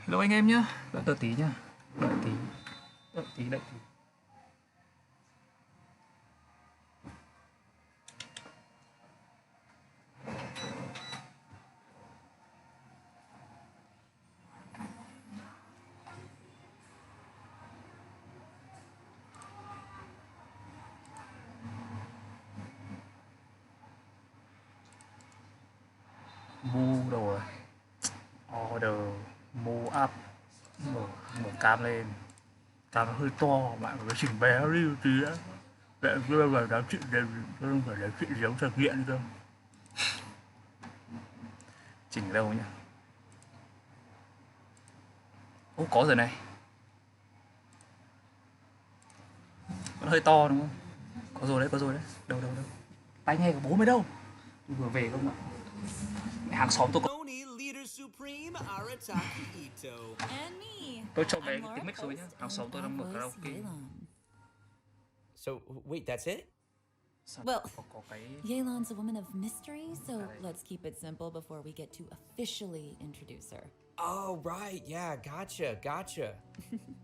Hello anh em nhá, đợi tí nhá, đợi tí, đợi tí. Mu rồi, order, mu up, mở cam lên, cam nó hơi to, bạn phải chỉnh bé đi một tí á. Vậy cứ là nói chuyện đều, không phải nói chuyện giống thực hiện cơ. Chỉnh đâu nhá. Ô có rồi này. Nó hơi to đúng không? Có rồi đấy. Đâu. Tai nghe của bố mày đâu? Tôi vừa về không ạ? Hàng xóm tôi có. Tôi cho bé cái tiếng mic rồi nhá. Hàng xóm tôi đang mở karaoke. So, wait, that's it? Well, Yelon's a woman of mystery, so let's keep it simple before we get to officially introduce her. Oh, right, yeah, gotcha.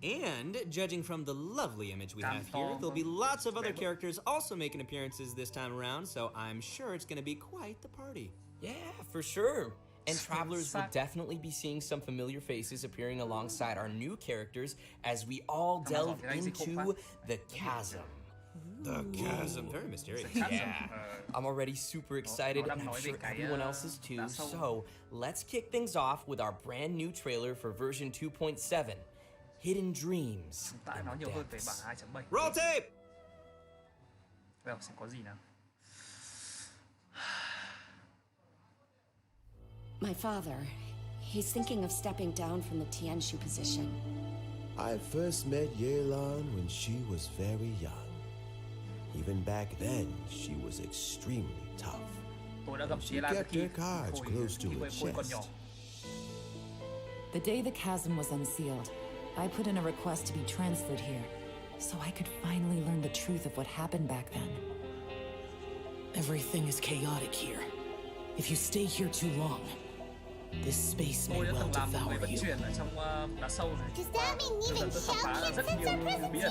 And judging from the lovely image we have here, there'll be lots of other characters also making appearances this time around, so I'm sure it's gonna be quite the party. Yeah, for sure. And travelers will definitely be seeing some familiar faces appearing alongside our new characters as we all delve into the chasm. The chasm, very mysterious. Yeah, I'm already super excited, and I'm sure everyone else is too. So let's kick things off with our brand new trailer for version 2.7, Hidden Dreams. Roll tape! Well, xem có gì nào. My father, he's thinking of stepping down from the TIEN position. I first met Yelon when she was very young. Even back then, she was extremely tough. She kept her cards close to her chest. The day the chasm was unsealed, I put in a request to be transferred here, so I could finally learn the truth of what happened back then. Everything is chaotic here. If you stay here too long, this space may well devour you. Does that mean even Xiao can sense our presence here?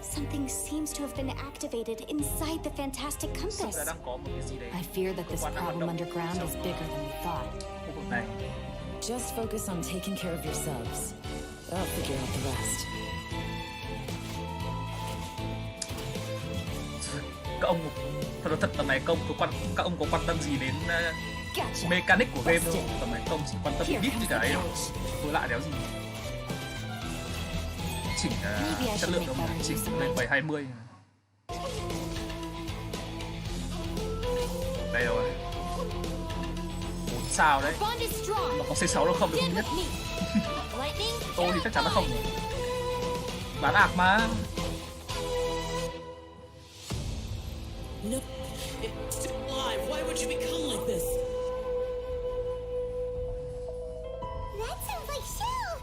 Something seems to have been activated inside the fantastic compass. I fear that this problem underground is bigger than we thought. Just focus on taking care of yourselves. I'll figure out the rest. Các ông thật tầm này các ông có quan tâm gì đến mechanic của game không? Tầm này công chỉ quan tâm đến bit như cái ấy thôi. Tôi lại đéo gì. Chỉnh chất lượng không? Chỉnh lên 720. Đây rồi. 4 sao đấy. Mà có C6 đâu không được không biết. Tôi thì chắc chắn là không rồi. Bán ạc mà. No, it's still alive. Why would you become like this? That sounds like Xiao.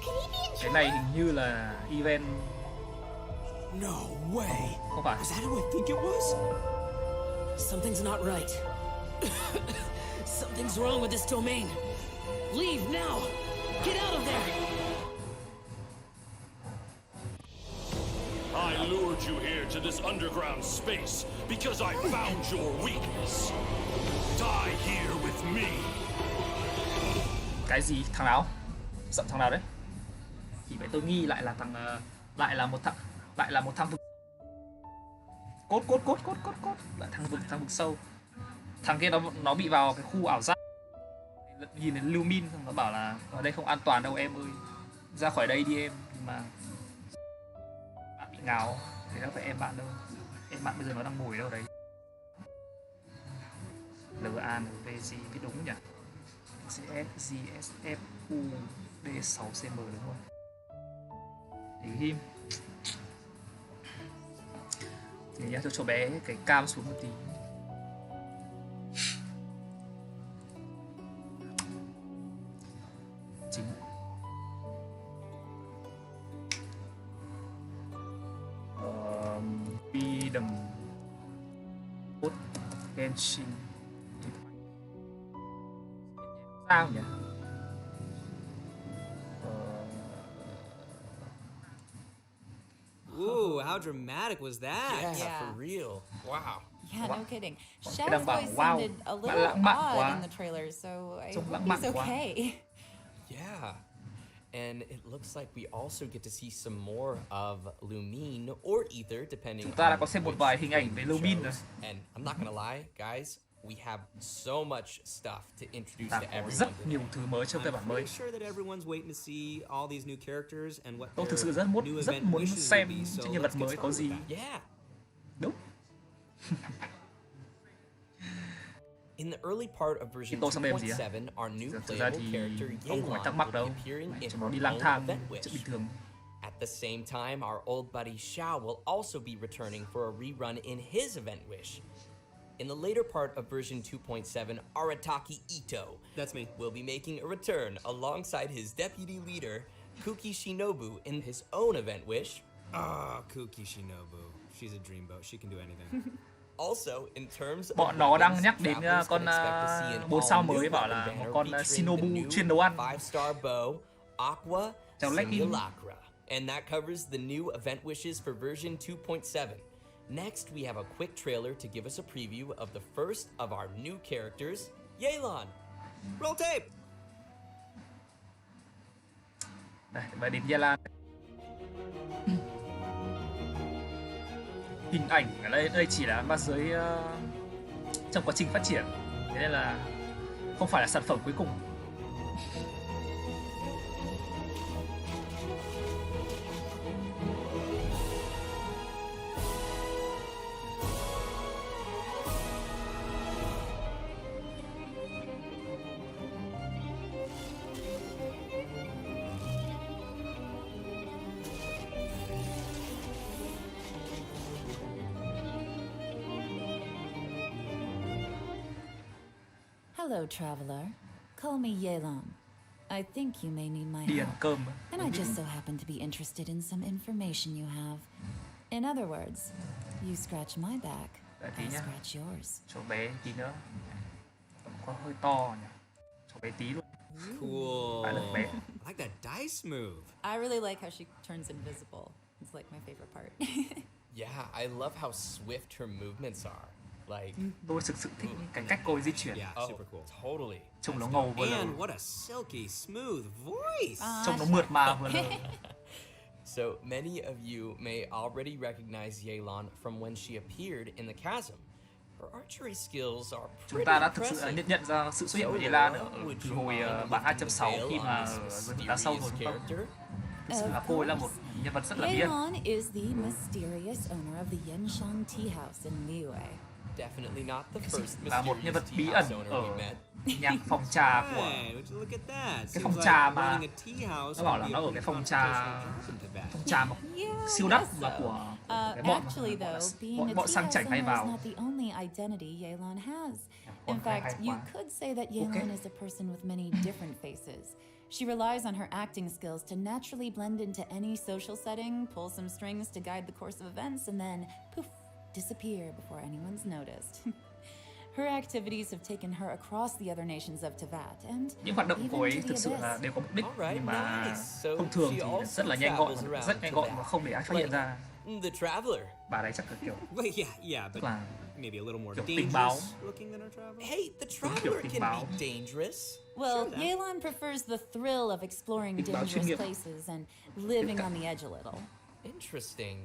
Could he be in Cái này hình như là event. No way. Không phải. Is that who I think it was? Something's not right. Something's wrong with this domain. Leave now. Get out of there. I lured you here to this underground space because I found your weakness. Die here with me. Cái gì? Thằng nào? Giận thằng nào đấy? Thì vậy tôi nghi lại là lại là một thằng vực. Cốt. Lại thằng vực sâu. Thằng kia nó bị vào cái khu ảo giác. Nhìn đến Lumin nó bảo là ở đây không an toàn đâu em ơi. Ra khỏi đây đi em. Nhưng mà bạn bị ngáo thì đâu phải em bạn đâu. Em bạn bây giờ nó đang ngồi đâu đấy. LANVG biết đúng nhỉ? GSFU D6CM đúng không? Để ghim. Thì nhá, tôi cho bé cái cam xuống một tí. Chính Freedom Code Genshin sao nhỉ? how dramatic was that? Yeah, for real. Wow. Yeah, no kidding. Cái Xiao's đang bảo voice wow, sounded a bạn little lãng mạn odd quá. in the trailer, so I Trông hope lãng he's mạn quá. okay. Yeah. And it looks like we also get to see some more of Lumine or Ether, depending Chúng ta đã on có xem một which vài hình ảnh one về you Lumine rồi. chose. And I'm not gonna lie, guys, we have so much stuff to introduce Ta to có everyone rất today. nhiều thứ mới trong phiên bản mới. I'm sure that everyone's waiting to see all these new characters and what Tôi thực their sự rất new muốn event wishes xem will be. So những nhân vật let's get mới có started gì. with that. Yeah. Đúng. In the early part of version Tô sang đây làm gì á? 2.7, our new Thực ra playable thì character ông không phải thắc Yelon mắc will đâu. be appearing in Chúng nó her đi lang own thang event chuyện wish. bình thường. At the same time, our old buddy Xiao will also be returning for a rerun in his event wish. In the later part of version 2.7, Arataki Ito That's me. will be making a return alongside his deputy leader, Kuki Shinobu, in his own event wish. Ah, Kuki Shinobu. She's a dreamboat. She can do anything. Also, in terms of Bọn nó đang weapons, nhắc đến travelers con can expect to see an 4 sao all-new mới bảo weapon là một banner con featuring Shinobu the new chuyên nấu ăn. 5-star bow, Aqua Chào Legging. Simulacra. And that covers the new event wishes for version 2.7. Next, we have a quick trailer to give us a preview of the first of our new characters, Yelon. Roll tape! Đây, và đến Yelon. Hình ảnh ở đây chỉ là ma giới trong quá trình phát triển, thế nên là không phải là sản phẩm cuối cùng. Hello, traveler. Call me Yelon. I think you may need my Đi help. ăn cơm. And I just so happen to be interested in some information you have. In other words, you scratch my back, Đợi tí I nhá. scratch yours. Cháu bé tí nữa. Có hơi to nhỉ. Cháu bé tí luôn. Cool. Phải lực bé. I like that dice move. I really like how she turns invisible. It's like my favorite part. Yeah, I love how swift her movements are. Like, Tôi thực sự thích cái cách cô ấy di chuyển. Yeah, oh, super cool. totally. Trông nó ngầu vừa lờ. And what a silky, smooth voice. Trông nó mượt mà vừa lờ. So many of you may already recognize Yelon from when she appeared in the chasm. Her archery skills are Chúng pretty ta đã thực sự impressive. nhận ra sự xuất hiện của Yelon từ hồi bản 2.6 khi mà rừng đá sâu rồi đúng không? Thực sự là cô ấy là một nhân vật rất là bí ẩn. Yelon is the mysterious owner of the Yenshan Tea House in Liyue. Definitely not the first Là một nhân vật mysterious bí tea ẩn house owner ở we met. nhạc phòng trà của Hey, would you look at that? cái Seems phòng like trà mà running a tea house nó bảo would là be nó a ở cái pretty phòng competition trà mà Yeah, siêu I đắt guess mà so. của cái bọn Actually, though, being a bọn tea sang house chảnh hay owner is vào. not the only identity Yelon has. Ôi, In hay fact, you quá. could say that Yelon Okay. is a person with many different faces. She relies on her acting skills to naturally blend into any social setting, pull some strings to guide the course of events, and then poof, disappear before anyone's noticed. Her activities have taken her across the other nations of Tevat and Những hoạt động even của ấy to the thực sự là abyss. đều có mục đích, Alright, nhưng mà nice. So thông thường she thì also rất là nhanh gọn, travels around rất nhanh gọn Teyvat. và không để ai phát hiện ra. The Traveler. Bà đấy chắc là kiểu Well, yeah, but là maybe a little more kiểu tình báo. dangerous looking than our travel. Hey, the Traveler tình can báo. be dangerous. Well, Yelon prefers the thrill of exploring Tình báo chuyên dangerous nghiệp. places and living on the edge a little. Interesting.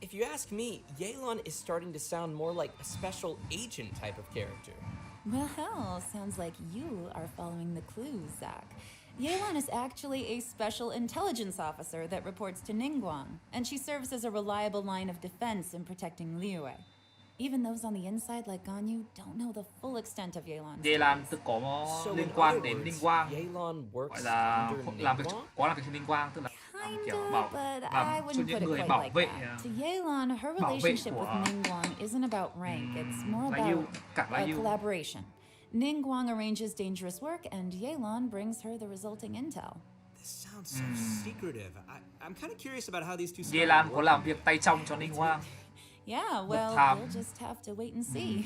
If you ask me, Yelon is starting to sound more like a special agent type of character. Well, sounds like you are following the clues, Zach. Yelon is actually a special intelligence officer that reports to Ningguang, and she serves as a reliable line of defense in protecting Liyue. Even those on the inside like Ganyu don't know the full extent of Yelon's Yelon powers. tự có So liên in quan other đến words, Ninh Quang, Yelon works gọi là under làm việc Ningguang? có làm việc cho Ninh Quang, tức là làm kiểu Kinda, bảo but I làm cho wouldn't những put it người quite bảo like vệ that. To Yelon, her bảo vệ relationship của, with Ningguang isn't about rank. It's more là yêu, about cả là a yêu. collaboration. Ningguang arranges dangerous work, and Yelon brings her the resulting intel. This sounds so secretive. I'm kind of curious about how these two started Yelon có working. làm việc tay trong cho Ninh Quang, Yeah, well, tham. we'll just have to wait and see.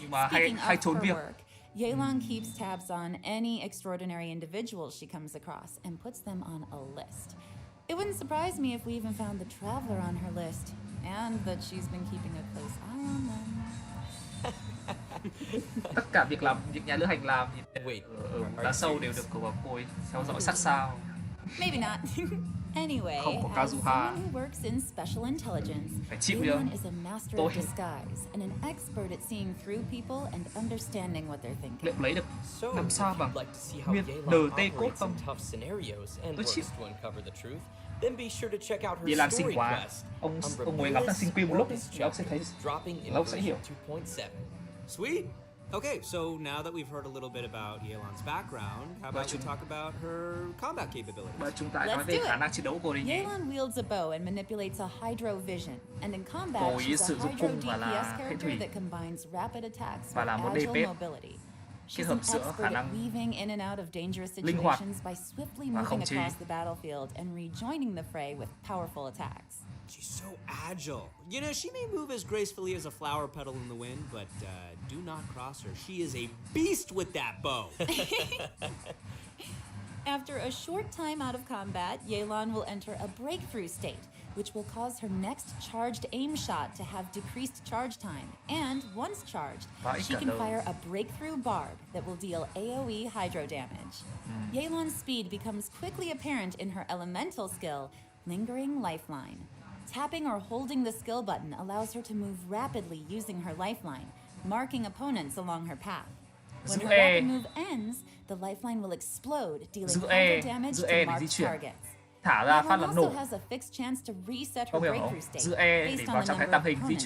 nhưng mà Speaking hay of trốn her việc. work, Yelon keeps tabs on any extraordinary individuals she comes across and puts them on a list. It wouldn't surprise me if we even found the Traveler on her list, and that she's been keeping a close eye on them. Tất cả việc nhà lữ hành làm thì đá sâu đều được cô ấy theo dõi sát sao. Maybe not. Anyway, as someone who works in special intelligence, Yelon is a master of disguise and an expert at seeing through people and understanding what they're thinking. Liệu lấy được làm sao bằng nguyên NT code không? Tôi chịu. Yelon xinh quá. Ông ngồi ngắm thằng sinh quy một lúc thì ông sẽ thấy, ông sẽ hiểu. Sweet. Okay, so now that we've heard a little bit about Yelon's background, how about we talk about her combat capabilities? Let's do it. Yelon wields a bow and manipulates a hydro vision, and in combat she's a hydro DPS character that combines rapid attacks with agile mobility. She's an expert at weaving in and out of dangerous situations by swiftly moving across the battlefield and rejoining the fray with powerful attacks. She's so agile. You know, she may move as gracefully as a flower petal in the wind, but do not cross her. She is a beast with that bow. After a short time out of combat, Yelon will enter a breakthrough state, which will cause her next charged aim shot to have decreased charge time. And once charged, she can fire a breakthrough barb that will deal AoE hydro damage. Yelon's speed becomes quickly apparent in her elemental skill, Lingering Lifeline. Tapping or holding the skill button allows her to move rapidly using her lifeline, marking opponents along her path. When her rapid move ends, the lifeline will explode, dealing counter damage to marked targets. Yelon also has a fixed chance to reset her breakthrough state based on the number of opponents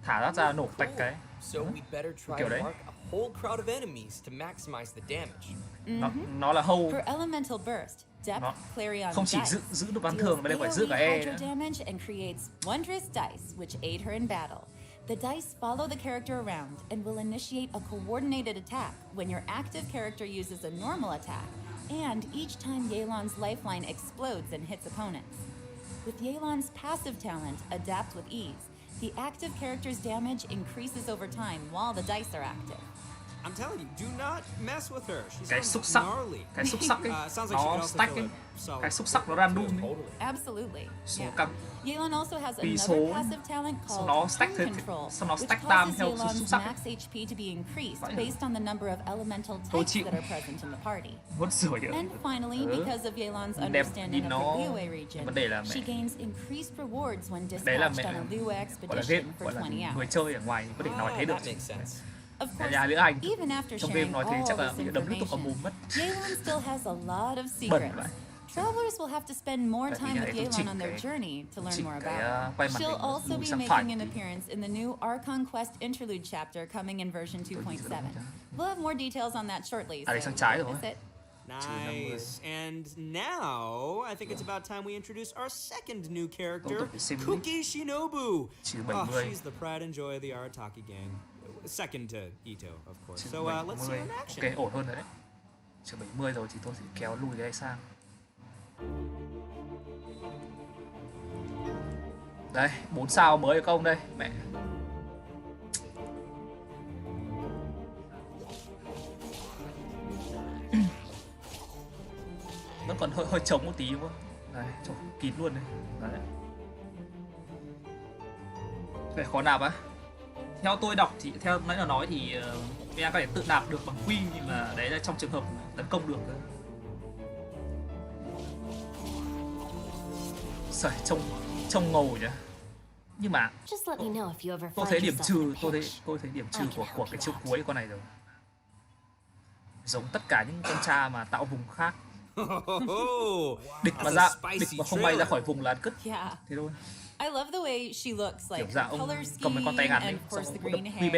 marked. So we better try to mark a whole crowd of enemies to maximize the damage. Nó là hold. For elemental burst, Depth Clarion không chỉ giữ được bắn thường mà đây phải giữ cả E nữa. Damage and creates wondrous dice which aid her in battle. The dice follow the character around and will initiate a coordinated attack when your active character uses a normal attack, and each time Yelon's lifeline explodes and hits opponents. With Yelon's passive talent, Adapt with Ease, the active character's damage increases over time while the dice are active. I'm telling you, do not mess with her. She's cái xúc sắc, cái xúc sắc ấy, nó stack ấy, cái xúc sắc nó random ấy. Absolutely. Số cặp. Yelon also has another passive talent called HOANG control, which causes Yelon's max HP to be increased based on the number of elemental types that are present in the party. And finally, because of Yelon's understanding of the Liyue region, she gains increased rewards when dispatched on a Liyue expedition for 20 hours. Người chơi ở ngoài có thể nói thế được. That makes sense. Of course, even after sharing all this information, Yelon still has a lot of secrets. Travelers will have to spend more time with Yelon on their journey to learn more about her. She'll also be making an appearance in the new Archon Quest Interlude chapter coming in version 2.7. We'll have more details on that shortly, so that's it. Nice. And now, I think it's about time we introduce our second new character, Kuki Shinobu. Oh, she's the pride and joy of the Arataki gang. Second to Ito, of course. So let's see her in action. Ok, ổn hơn rồi đấy. Trường 70 rồi thì tôi sẽ kéo lùi cái sang. Đây, 4 sao mới công đây, mẹ. Vẫn còn hơi trống một tí đúng không? Đấy, trống kín luôn này. Đấy. Đây, khó nạp á. Theo tôi đọc thì theo nãy là nói thì MBBank có thể tự nạp được bằng quy, nhưng mà đấy là trong trường hợp tấn công được thôi. Sợi trông ngầu nhỉ. Nhưng mà tôi thấy điểm trừ, tôi thấy điểm trừ của cái chiêu cuối con này rồi. Giống tất cả những con cha mà tạo vùng khác. Địch mà không bay ra khỏi vùng là cứt. Thế thôi. I love the way she looks, like color scheme and of course the green hair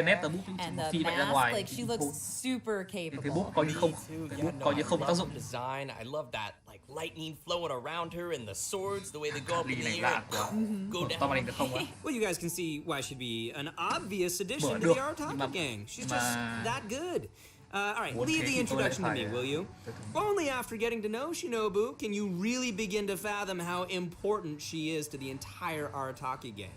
and the mask, like she looks super capable. Cái bút coi như không tác dụng. Design, I love that, like lightning flowing around her and the swords, the way they go up in the air. Go down. Well, you guys can see why she'd be an obvious addition to the Arataki gang. She's just that good. All right, leave the introduction to me, will you? Only after getting to know Shinobu can you really begin to fathom how important she is to the entire Arataki gang.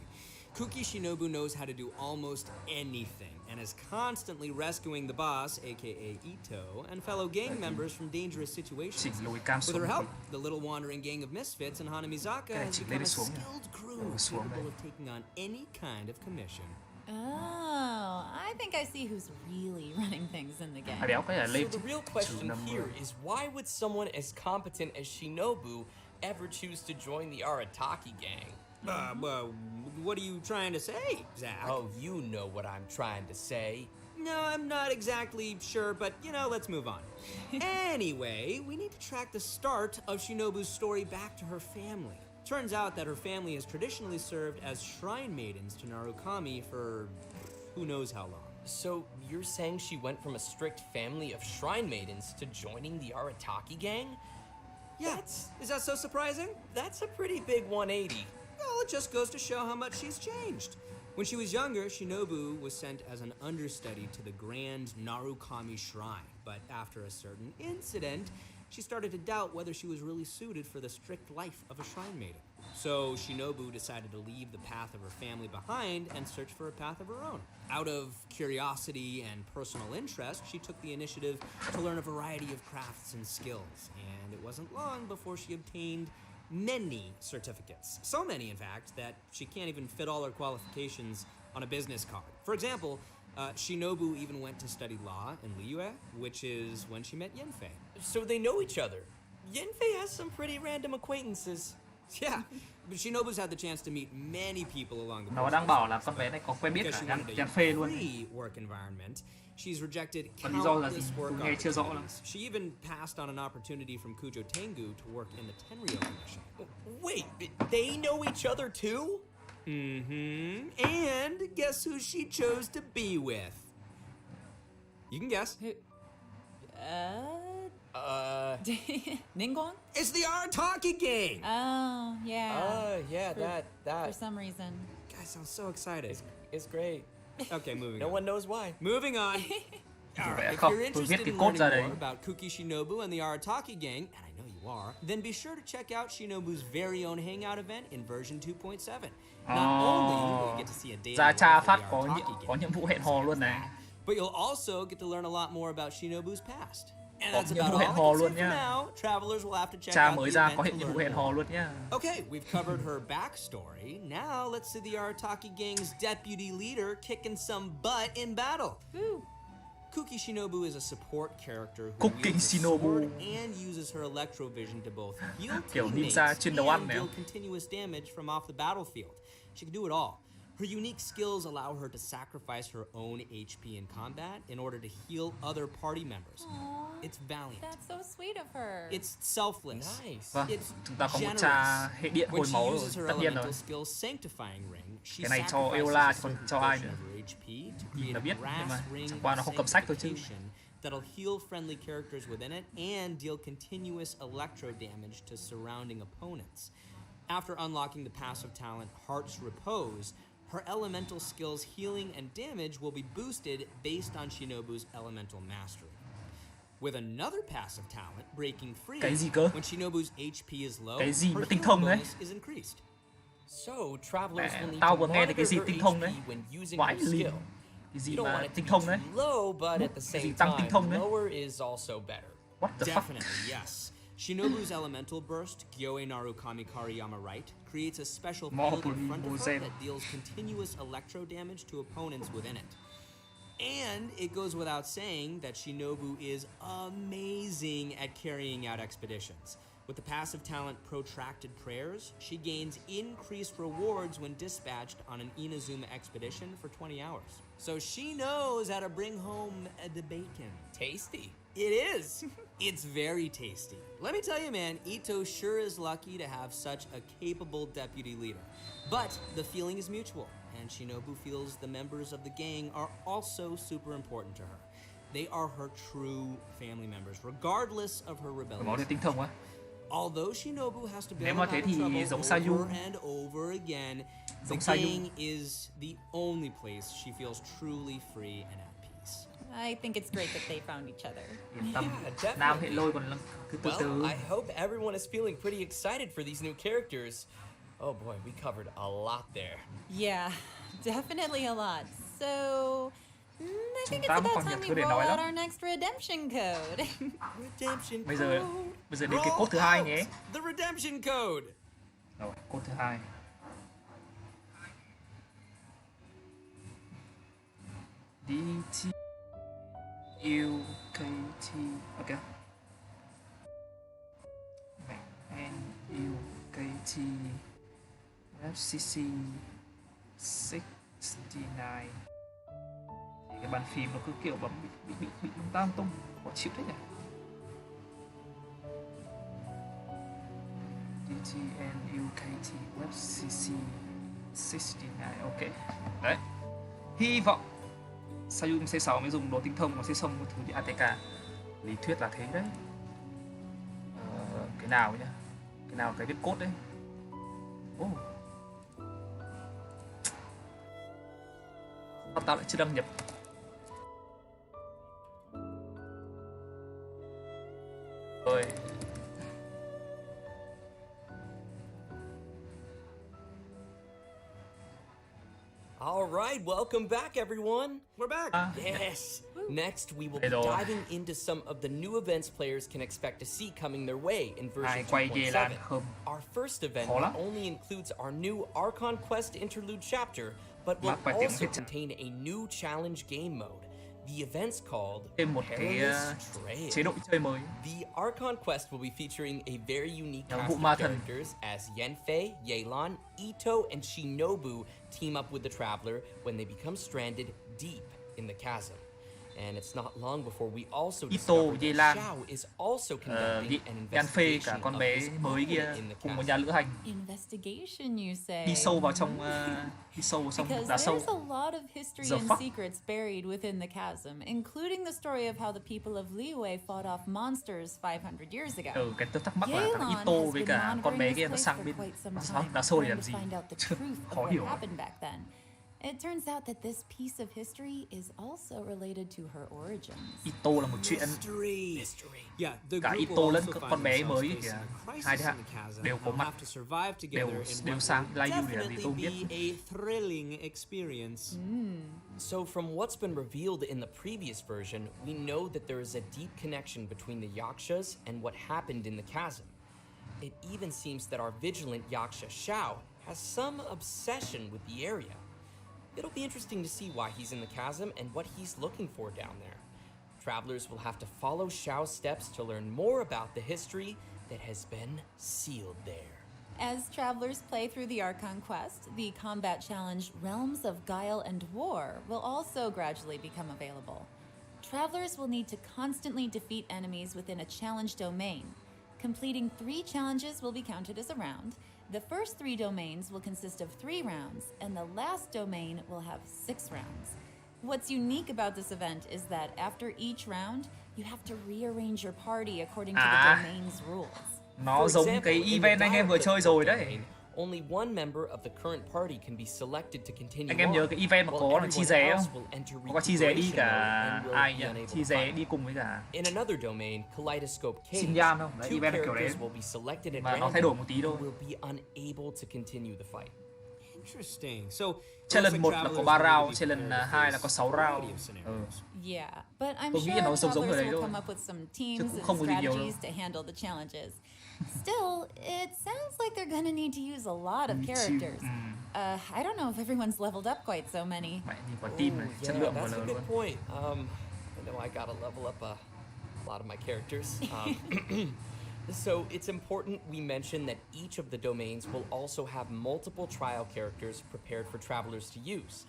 Kuki Shinobu knows how to do almost anything and is constantly rescuing the boss, aka Ito, and fellow gang members from dangerous situations. With her help, the little wandering gang of misfits in Hanamizaka has become a skilled crew capable of taking on any kind of commission. Oh, I think I see who's really running things in the game. So the real question here is, why would someone as competent as Shinobu ever choose to join the Arataki gang? What are you trying to say, Zach? Oh, you know what I'm trying to say. No, I'm not exactly sure, but let's move on. Anyway, we need to track the start of Shinobu's story back to her family. Turns out that her family has traditionally served as shrine maidens to Narukami for who knows how long. So you're saying she went from a strict family of shrine maidens to joining the Arataki gang? Yeah, is that so surprising? That's a pretty big 180. Well, it just goes to show how much she's changed. When she was younger, Shinobu was sent as an understudy to the Grand Narukami Shrine, but after a certain incident, she started to doubt whether she was really suited for the strict life of a shrine maiden. So Shinobu decided to leave the path of her family behind and search for a path of her own. Out of curiosity and personal interest, she took the initiative to learn a variety of crafts and skills, and it wasn't long before she obtained many certificates. So many, in fact, that she can't even fit all her qualifications on a business card. For example, Shinobu even went to study law in Liyue, which is when she met Yenfei. So they know each other. Yenfei has some pretty random acquaintances. Yeah, but Shinobu's had the chance to meet many people along the Nó đang bảo là con bé này có quen biết cả Yenfei luôn. Work environment. She's rejected countless work opportunities. She even passed on an opportunity from Kujo Tengu to work in the Tenryou Commission. Wait, they know each other too? Mm-hmm. And guess who she chose to be with? You can guess. Ningguang? It's the Arataki gang! Oh, yeah. Yeah, that. For some reason. Guys, I'm so excited. It's great. Okay, moving on. No one knows why. Moving on. Alright, if you're interested in learning more about Kuki Shinobu and the Arataki gang, and I know you are, then be sure to check out Shinobu's very own hangout event in version 2.7. Not only will you get to see a daily life of the Arataki gang, but you'll also get to learn a lot more about Shinobu's past. And that's about all I can say for now. Travelers will have to check out the event to learn more. Okay, we've covered her backstory. Now let's see the Arataki gang's deputy leader kicking some butt in battle. Woo. Kuki Shinobu is a support character who wields a sword and uses her electrovision to both heal teammates and deal continuous damage from off the battlefield. She can do it all. Her unique skills allow her to sacrifice her own HP in combat in order to heal other party members. Aww, it's valiant. That's so sweet of her. It's selfless. Nice. It's generous. When she uses her elemental skill Sanctifying Ring, she sacrifices a certain portion of her HP to create a brass ring of sanctification that'll heal friendly characters within it and deal continuous electro damage to surrounding opponents. After unlocking the passive talent Heart's Repose, her elemental skills healing and damage will be boosted based on Shinobu's elemental mastery. With another passive talent, Breaking Free, when Shinobu's HP is low, her healing bonus is increased. So, travelers will need to monitor her HP when using her skill. You don't want it to be too low, but at the same time, lower is also better. What the Definitely, yes. Shinobu's elemental burst, Gyoe Narukami Kariyama Right, creates a special field in front of her that deals continuous electro damage to opponents within it. And it goes without saying that Shinobu is amazing at carrying out expeditions. With the passive talent Protracted Prayers, she gains increased rewards when dispatched on an Inazuma expedition for 20 hours. So she knows how to bring home the bacon. Tasty. It is. It's very tasty. Let me tell you, man, Ito sure is lucky to have such a capable deputy leader. But the feeling is mutual, and Shinobu feels the members of the gang are also super important to her. They are her true family members, regardless of her rebellion. Although Shinobu has to bear a lot of trouble over and over again, the gang is the only place she feels truly free and at peace. I think it's great that they found each other. Yeah, definitely. Well, I hope everyone is feeling pretty excited for these new characters. Oh boy, we covered a lot there. Yeah, definitely a lot. So, I think it's about time we roll out our next redemption code. Redemption Bây code. giờ đến cái code thứ hai nhé. The redemption code. Rồi, code thứ hai. DT UKT. Ok. NUKT FCC 69. Thì cái bàn phím nó cứ kiểu bấm bị lung ta lung tung, khó chịu thế nhỉ. DTNUKT FCC 69. Ok. Đấy. Hy vọng Sayum C6 mới dùng đồ tinh thông, còn C6 một thứ như ATK. Lý thuyết là thế đấy. Cái nào nhá? Cái nào cái viết code đấy? Sao tao lại chưa đăng nhập? Rồi. All right, welcome back, everyone. We're back. Yes. Next, we will be diving into some of the new events players can expect to see coming their way in version 2.7. Our first event not only includes our new Archon quest Interlude chapter, but will also contain a new challenge game mode. The event's called Perilous Trail. The Archon quest will be featuring a very unique cast of characters as Yenfei, Yelon, Ito, and Shinobu team up with the Traveler when they become stranded deep in the chasm. And it's not long before we also discover that Xiao is also conducting an investigation of his opponent in the chasm. Investigation, you say? Đi sâu vào trong đá sâu. There's a lot of history and secrets buried within the chasm, including the story of how the people of Liyue fought off monsters 500 years ago. Cái tôi thắc mắc là thằng Ito với cả con bé kia nó sang bên đá sâu để làm gì? Khó hiểu. It turns out that this piece of history is also related to her origins. Ito là một chuyện. Cả Ito lẫn con bé mới kìa. Hai đứa đều có mặt, đều sang live để làm gì tôi biết. So from what's been revealed in the previous version, we know that there is a deep connection between the Yakshas and what happened in the chasm. It even seems that our vigilant Yaksha Xiao has some obsession with the area. It'll be interesting to see why he's in the chasm and what he's looking for down there. Travelers will have to follow Xiao's steps to learn more about the history that has been sealed there. As travelers play through the Archon quest, the combat challenge Realms of Guile and War will also gradually become available. Travelers will need to constantly defeat enemies within a challenge domain. Completing 3 challenges will be counted as a round. The first 3 domains will consist of 3 rounds, and the last domain will have 6 rounds. What's unique about this event is that after each round, you have to rearrange your party according to the domain's rules. Nó giống cái event anh em vừa chơi rồi đấy. Only one member of the current party can be selected to continue. Anh em nhớ cái event mà có là chi ré không? Có chi ré đi cả ai nhỉ? Chi ré đi cùng với cả In another domain, Kaleidoscope Cage, Xin Giam không? Đấy, event kiểu đấy. Mà nó thay đổi một tí thôi. Will be unable to continue the fight. Interesting. So challenge 1 là có 3 round, challenge 2 là có 6 round. Yeah, but I'm sure travelers will come up with some teams and strategies to handle the challenges. Still, it sounds like they're gonna need to use a lot of characters. I don't know if everyone's leveled up quite so many. Yeah, that's a good point. I know I gotta level up a lot of my characters. So it's important we mention that each of the domains will also have multiple trial characters prepared for travelers to use.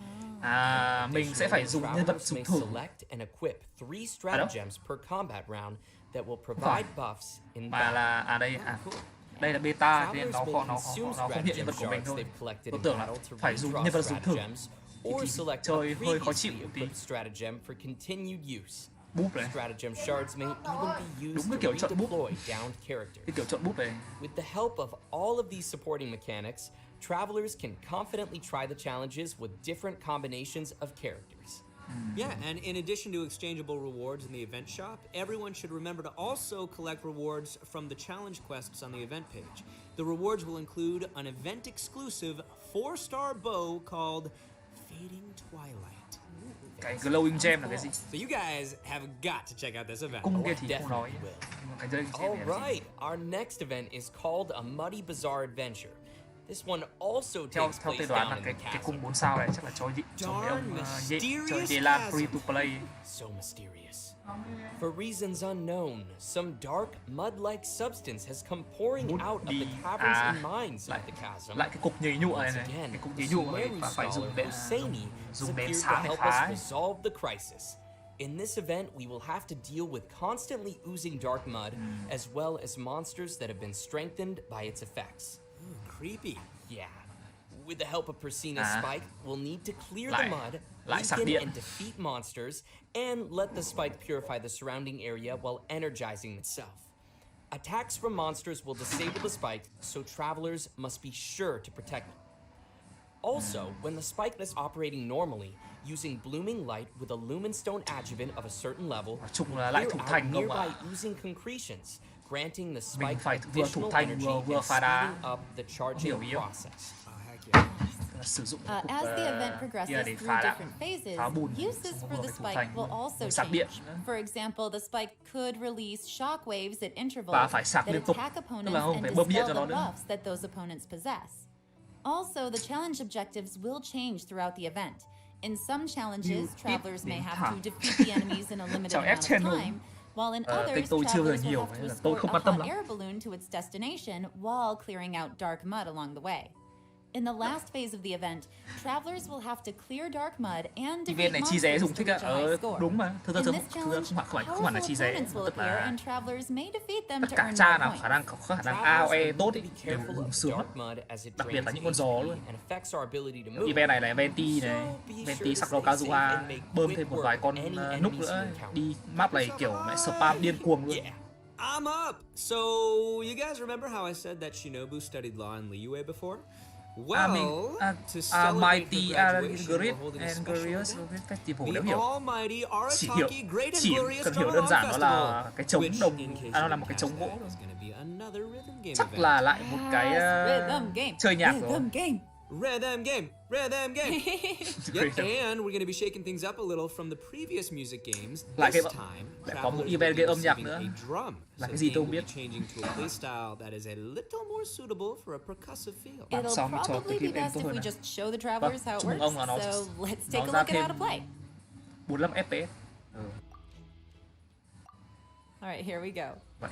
Mình sẽ phải dùng nhân vật dùng thử. Select and equip 3 stratagems per combat round that will provide buffs in battle. Đây là beta nên nó không hiện nhân vật của mình thôi. Tôi tưởng là phải dùng nhân vật dùng thử. Thì chơi hơi khó chịu một tí. Stratagem for continued use. Búp này. Stratagem shards may even be used Đúng cái kiểu to chọn búp. redeploy downed characters. Cái kiểu chọn búp này. With the help of all of these supporting mechanics, travelers can confidently try the challenges with different combinations of characters. Yeah, and in addition to exchangeable rewards in the event shop, everyone should remember to also collect rewards from the challenge quests on the event page. The rewards will include an event-exclusive 4-star bow called Fading Twilight. Cái glowing gem là cái gì? So you guys have got to check out this event. Cung kia thì không nói. Alright, our next event is called a Muddy Bazaar Adventure. This one also takes place down in the cái cung 4 sao này chắc là cho mấy ông chơi Yelon free to play. So mysterious. For reasons unknown, some dark mud-like substance has come pouring out of the caverns and mines of the chasm. Lại cái cục nhầy nhụa này, cái cục nhầy nhụa này phải dùng đèn sáng để phá. Resolve the crisis. In this event, we will have to deal with constantly oozing dark mud, as well as monsters that have been strengthened by its effects. Creepy. Yeah. With the help of Persina's Spike, we'll need to clear the mud, weaken and defeat monsters, and let the Spike purify the surrounding area while energizing itself. Attacks from monsters will disable the Spike, so travelers must be sure to protect them. Also, when the Spike is operating normally, using blooming light with a lumenstone adjuvant of a certain level, clear out nearby oozing concretions, granting the Spike additional energy and speeding up the charging process. As the event progresses through different phases, uses for the Spike will also change. For example, the Spike could release shockwaves at intervals that attack opponents and dispel the buffs that those opponents possess. Also, the challenge objectives will change throughout the event. In some challenges, travelers may have to defeat the enemies in a limited amount of time, while in others, travelers will have to escort a hot air balloon to its destination while clearing out dark mud along the way. In the last phase of the event, travelers will have to clear dark mud and defeat monsters to reach a high score. In this challenge, powerful opponents will appear and travelers may defeat them to earn more points. Khả năng AOE tốt ấy, đều Careful sướng lắm. dark mud as it Đặc biệt drains là những con gió luôn. and affects our ability to move. Event này là Venti này, So be Venti sure to Sakura stay safe Kazuha and make bơm quick thêm một work vài con any núc enemies nữa. you encounter. Đi map này kiểu lại spam điên cuồng luôn. Yeah. I'm up! So, you guys remember how I said that Shinobu studied law in Liyue before? Well, to celebrate Mighty her graduation, Great we're holding a and special Glorious event. Festival The đều hiểu. almighty Chỉ Arataki Great and Glorious cần hiểu Drama đơn giản đó Festival, là cái trống which, đồng, in case nó you là một cái didn't trống catch gỗ. that, is gonna be another rhythm game Chắc event. là lại một cái Rhythm game. chơi nhạc rồi. Rhythm game. Rhythm game! Rhythm game! Yep, and we're gonna be shaking things up a little from the previous music games. Lại This cái time, lại có một travelers event will be game âm nhạc receiving nữa. a drum. Là So cái gì the tôi game không will biết. be changing to a playstyle that is a little more suitable for a percussive feel. It'll xong cho probably cái be game best tốt if hơn we này. just show the travelers how it chúc mừng works. ông là nó So let's take a ra look at how thêm to play. 45 FPS. Alright, here we go. Vậy.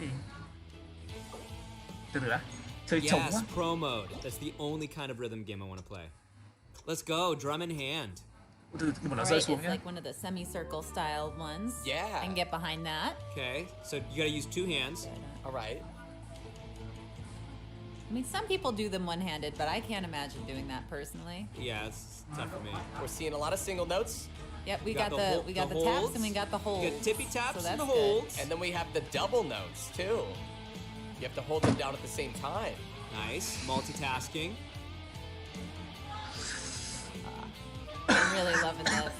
Từ từ đã. Chơi trống Yes, quá. pro mode. That's the only kind of rhythm game I want to play. Let's go, drum in hand. Từ từ mà nó Alright, rơi it's xuống nhá. like one of the semicircle style ones. Yeah. I can get behind that. Okay, so you gotta use two hands. All right. I mean, some people do them one-handed, but I can't imagine doing that personally. Yeah, it's tough for me. We're seeing a lot of single notes. Yep, we You got got the the taps holds. and we got the holds. You got tippy taps so and that's the holds. And then we have the double notes, too. You have to hold them down at the same time. Nice, multitasking. I'm really loving this.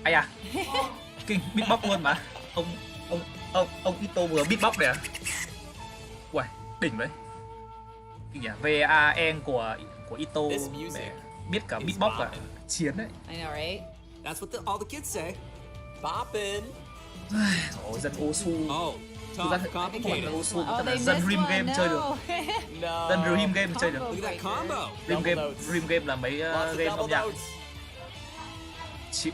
Ai à? Kinh beatbox luôn mà. Ông Ito vừa beatbox này à? Uầy, đỉnh đấy. Kinh nhỉ? VAN của Ito mẹ, biết cả beatbox và chiến đấy. I know, right? That's what all the kids say. Boppin'. Ôi, dân Osu. Oh, tough, complicated. Dân Osu Oh, là they dân missed Rim one, Game chơi được. No. Dân Rim Game chơi được. Combo Look at that breaker. combo. Rim Game là mấy Lots of game âm double nhạc. notes. Chị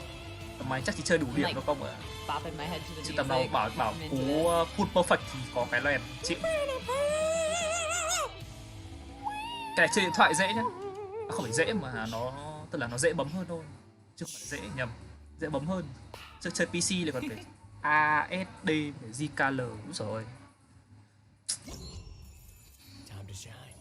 mày chắc chỉ chơi đủ điểm đâu không ạ? Bopping my head to the Chứ music. tầm nào bảo I'm into cú this. full perfect thì có cái loèn chịu. Cái này chơi điện thoại dễ nhá. Không phải dễ mà nó tức là nó dễ bấm hơn thôi. Chứ không phải dễ nhầm. Dễ bấm hơn. Chứ chơi PC thì còn phải ASD phải ZKL cũng rồi. Time to shine.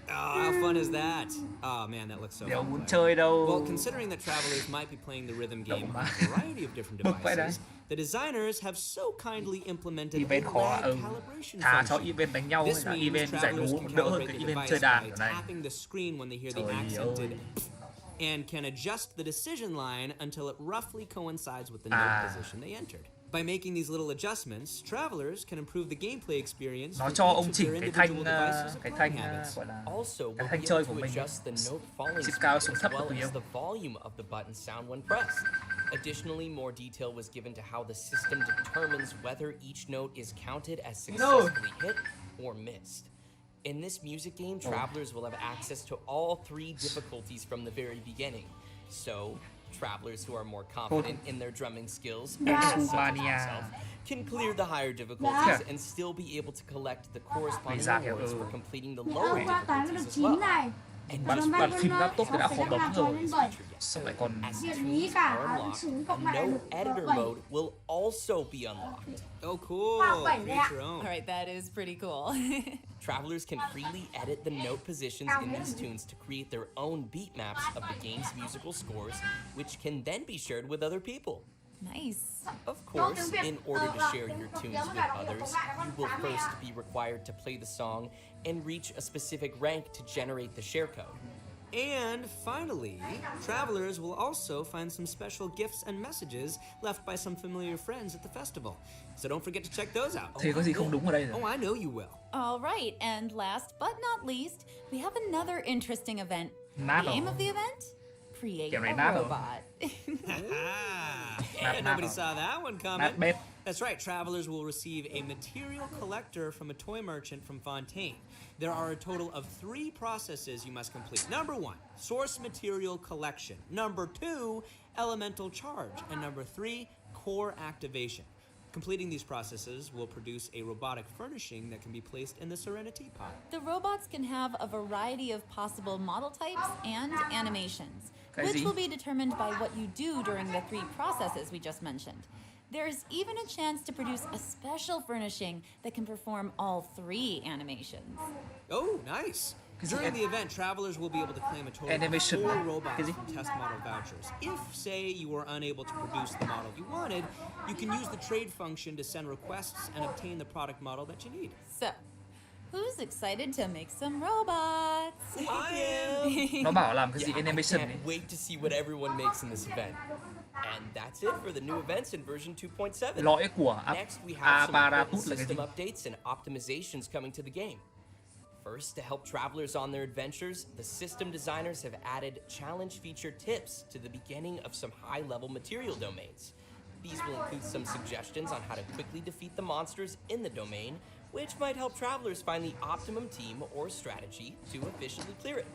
Oh, how fun is that? Oh man, that looks so Đéo fun. muốn chơi đâu. Well, considering that travelers might be playing the rhythm game on a variety of different devices, the designers have so kindly implemented a lag calibration function. This means travelers can calibrate the device by tapping the screen when they hear the accented and can adjust the decision line until it roughly coincides with the note position they entered. By making these little adjustments, travelers can improve the gameplay experience for each of their individual devices and playing habits. Also, we'll be able to adjust the note falling speed as well as the volume of the button sound when pressed. Additionally, more detail was given to how the system determines whether each note is counted as successfully hit or missed. In this music game, travelers will have access to all 3 difficulties from the very beginning. So, travelers who are more confident in their drumming skills can clear the higher difficulties and still be able to collect the corresponding rewards for completing the lower difficulties as well. Bạn phim laptop thì đã khó bấm rồi. Sao lại còn no editor mode will also be unlocked. Oh cool. All right, that is pretty cool. Travelers can freely edit the note positions in these tunes to create their own beat maps of the game's musical scores, which can then be shared with other people. Nice. Of course, in order to share your tunes with others, you will first be required to play the song and reach a specific rank to generate the share code. And finally, travelers will also find some special gifts and messages left by some familiar friends at the festival. So don't forget to check those out. Thế có gì không đúng ở đây rồi? Oh, I know you will. All right, and last but not least, we have another interesting event. Name of the event? Create a robot. Yeah, nobody saw that one coming. That's right, travelers will receive a material collector from a toy merchant from Fontaine. There are a total of 3 processes you must complete. Number 1, source material collection. Number 2, elemental charge. And number 3, core activation. Completing these processes will produce a robotic furnishing that can be placed in the Serenity Pod. The robots can have a variety of possible model types and animations, which will be determined by what you do during the 3 processes we just mentioned. There's even a chance to produce a special furnishing that can perform all 3 animations. Oh, nice! During the event, travelers will be able to claim a total of 4 robots from test model vouchers. If, say, you were unable to produce the model you wanted, you can use the trade function to send requests and obtain the product model that you need. So, who's excited to make some robots? I am! Nó bảo làm cái gì animation I can't wait to see what everyone makes in this event. And that's it for the new events in version 2.7. Lỗi của Next, we have some important system updates and optimizations coming to the game. First, to help travelers on their adventures, the system designers have added challenge feature tips to the beginning of some high-level material domains. These will include some suggestions on how to quickly defeat the monsters in the domain, which might help travelers find the optimum team or strategy to efficiently clear it.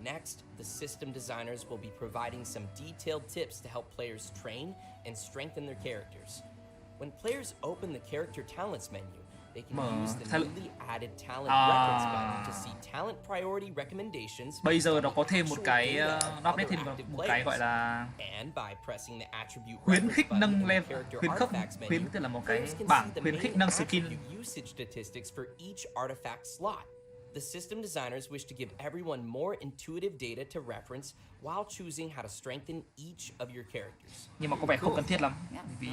Next, the system designers will be providing some detailed tips to help players train and strengthen their characters. When players open the character talents menu, they can use the newly added talent reference button to see talent priority recommendations. Bây giờ nó có thêm một cái, nó update thêm một cái gọi là khuyến khích nâng level, khuyến tức là một cái bảng khuyến khích nâng skill. Usage statistics for each artifact slot. The system designers wish to give everyone more intuitive data to reference while choosing how to strengthen each of your characters. Nhưng mà có vẻ không cần thiết lắm. Vì